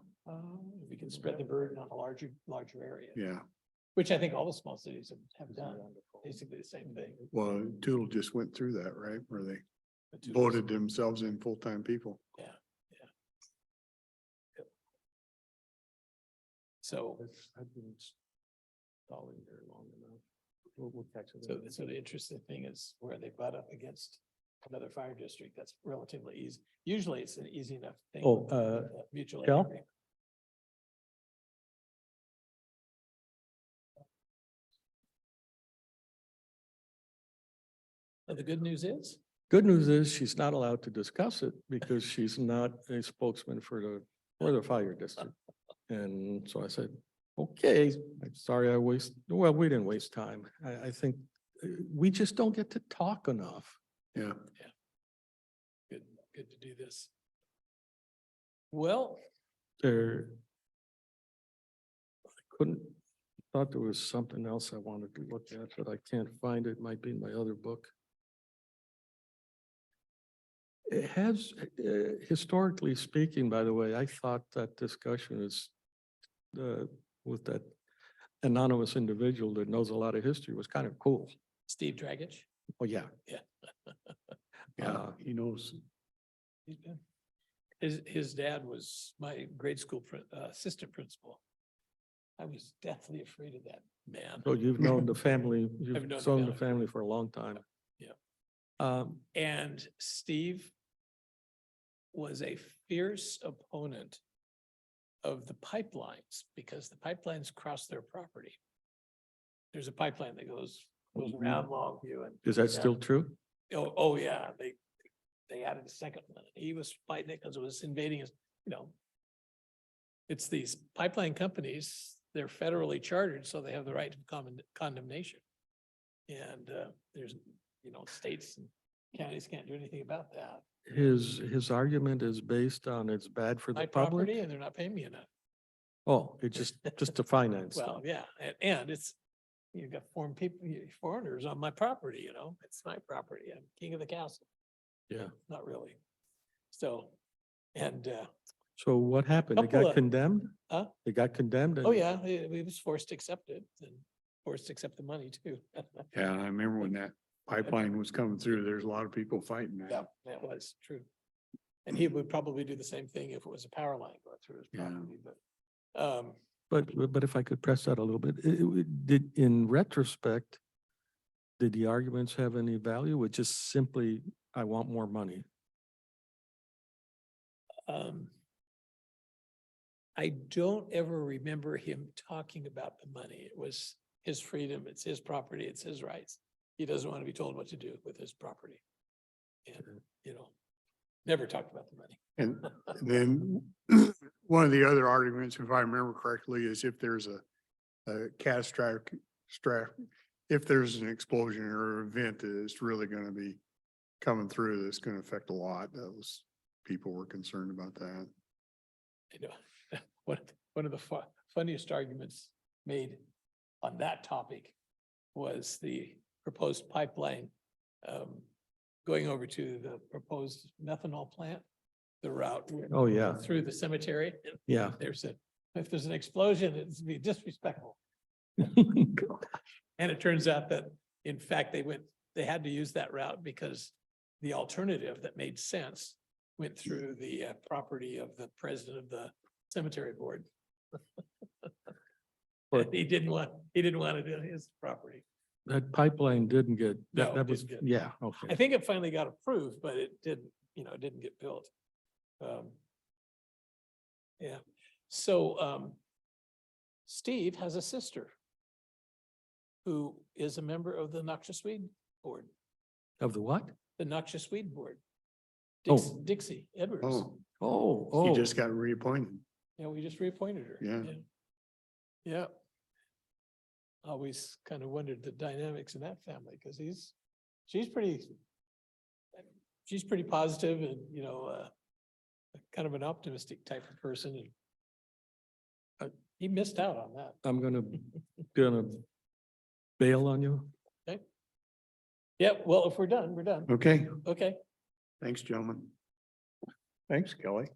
Speaker 1: We can spread the burden on a larger area.
Speaker 4: Yeah,
Speaker 1: Which I think all the small cities have done, basically the same thing.
Speaker 4: well, Toodle just went through that, right? Where they
Speaker 1: But to-
Speaker 4: voted themselves in full-time people.
Speaker 1: So,
Speaker 2: I've been stalling there long enough. We'll catch it.
Speaker 1: so the interesting thing is where they butt up against another fire district, that's relatively easy. Usually it's an easy enough thing.
Speaker 2: Oh,
Speaker 1: Mutual. aid
Speaker 2: Cal?
Speaker 1: agreement. The good news is,
Speaker 2: Good news is she's not allowed to discuss it because she's not a spokesman for the fire district. And so I said, okay, I'm sorry well, we didn't waste time. I think we just don't get to talk enough.
Speaker 4: Yeah.
Speaker 1: good to do this. Well,
Speaker 2: There. I couldn't, thought there was something else I wanted to look at, but I can't find it. Might be in my other book. It has, historically speaking, by the way, I thought that discussion is with that anonymous individual that knows a lot of history was kind of cool.
Speaker 1: Steve Dragich.
Speaker 2: Oh, yeah.
Speaker 4: Yeah, he knows.
Speaker 1: He's been. His dad was my grade school assistant principal. I was deathly afraid of that man.
Speaker 2: So you've known the family,
Speaker 1: I've known
Speaker 2: you've
Speaker 1: the
Speaker 2: known the
Speaker 1: family.
Speaker 2: family for a long time.
Speaker 1: Yeah. And Steve was a fierce opponent of the pipelines because the pipelines cross their property. There's a pipeline that goes around Longview and.
Speaker 2: Is that still true?
Speaker 1: Oh, yeah, they added a second one. He was fighting it because it was invading his, it's these pipeline companies, they're federally chartered, so they have the right to condemnation. And there's, states and counties can't do anything about that.
Speaker 2: His argument is based on it's bad for
Speaker 1: My
Speaker 2: the
Speaker 1: property
Speaker 2: public.
Speaker 1: and they're not paying me enough.
Speaker 2: Oh, it just to finance.
Speaker 1: Well, yeah, and it's, you've got foreigners on my property, it's my property. I'm king of the castle.
Speaker 2: Yeah.
Speaker 1: Not really. So, and,
Speaker 2: So what happened? They
Speaker 1: Couple
Speaker 2: got
Speaker 1: of-
Speaker 2: condemned?
Speaker 1: Huh?
Speaker 2: They got condemned?
Speaker 1: oh
Speaker 2: and-
Speaker 1: yeah, we was forced to accept it and forced to accept the money too.
Speaker 4: Yeah, I remember when that pipeline was coming through, there's a lot of people fighting
Speaker 1: Yeah,
Speaker 4: that.
Speaker 1: that was true. And he would probably do the same thing if it was a power line going through his
Speaker 4: Yeah.
Speaker 1: property, but,
Speaker 2: But if I could press that a little bit, did, in retrospect, did the arguments have any value? It just simply, I want more money.
Speaker 1: I don't ever remember him talking about the money. It was his freedom, it's his property, it's his rights. He doesn't want to be told what to do with his property. And, never talked about the money.
Speaker 4: And then one of the other arguments, if I remember correctly, is if there's a catastrophic, if there's an explosion or event that is really gonna be coming through, that's gonna affect a lot. People were concerned about that.
Speaker 1: One of the funniest arguments made on that topic was the proposed pipeline going over to the proposed methanol plant, the route.
Speaker 2: Oh, yeah.
Speaker 1: Through the cemetery.
Speaker 2: Yeah.
Speaker 1: If there's an explosion, it's be disrespectful. And it turns out that, in fact, they had to use that route because the alternative that made sense went through the property of the president of the cemetery board.
Speaker 2: But-
Speaker 1: He didn't want it in his property.
Speaker 2: That pipeline didn't get,
Speaker 1: No,
Speaker 2: that
Speaker 1: it
Speaker 2: was,
Speaker 1: didn't get-
Speaker 2: yeah,
Speaker 1: I
Speaker 2: okay.
Speaker 1: think it finally got approved, but it didn't, it didn't get built. Yeah, so Steve has a sister who is a member of the Noxious Weed Board,
Speaker 2: Of the what?
Speaker 1: the Noxious Weed Board.
Speaker 2: Oh.
Speaker 1: Dixie Edwards.
Speaker 4: Oh,
Speaker 2: Oh,
Speaker 4: he
Speaker 2: oh.
Speaker 4: just got reappointed.
Speaker 1: Yeah, we just reappointed her.
Speaker 4: Yeah.
Speaker 1: Yeah. Always kind of wondered the dynamics in that family, because she's pretty positive and, kind of an optimistic type of person. And he missed out on that.
Speaker 2: I'm gonna bail on you.
Speaker 1: Yeah, well, if we're done, we're done.
Speaker 4: Okay,
Speaker 1: Okay.
Speaker 4: thanks, gentlemen. Thanks, Kelly.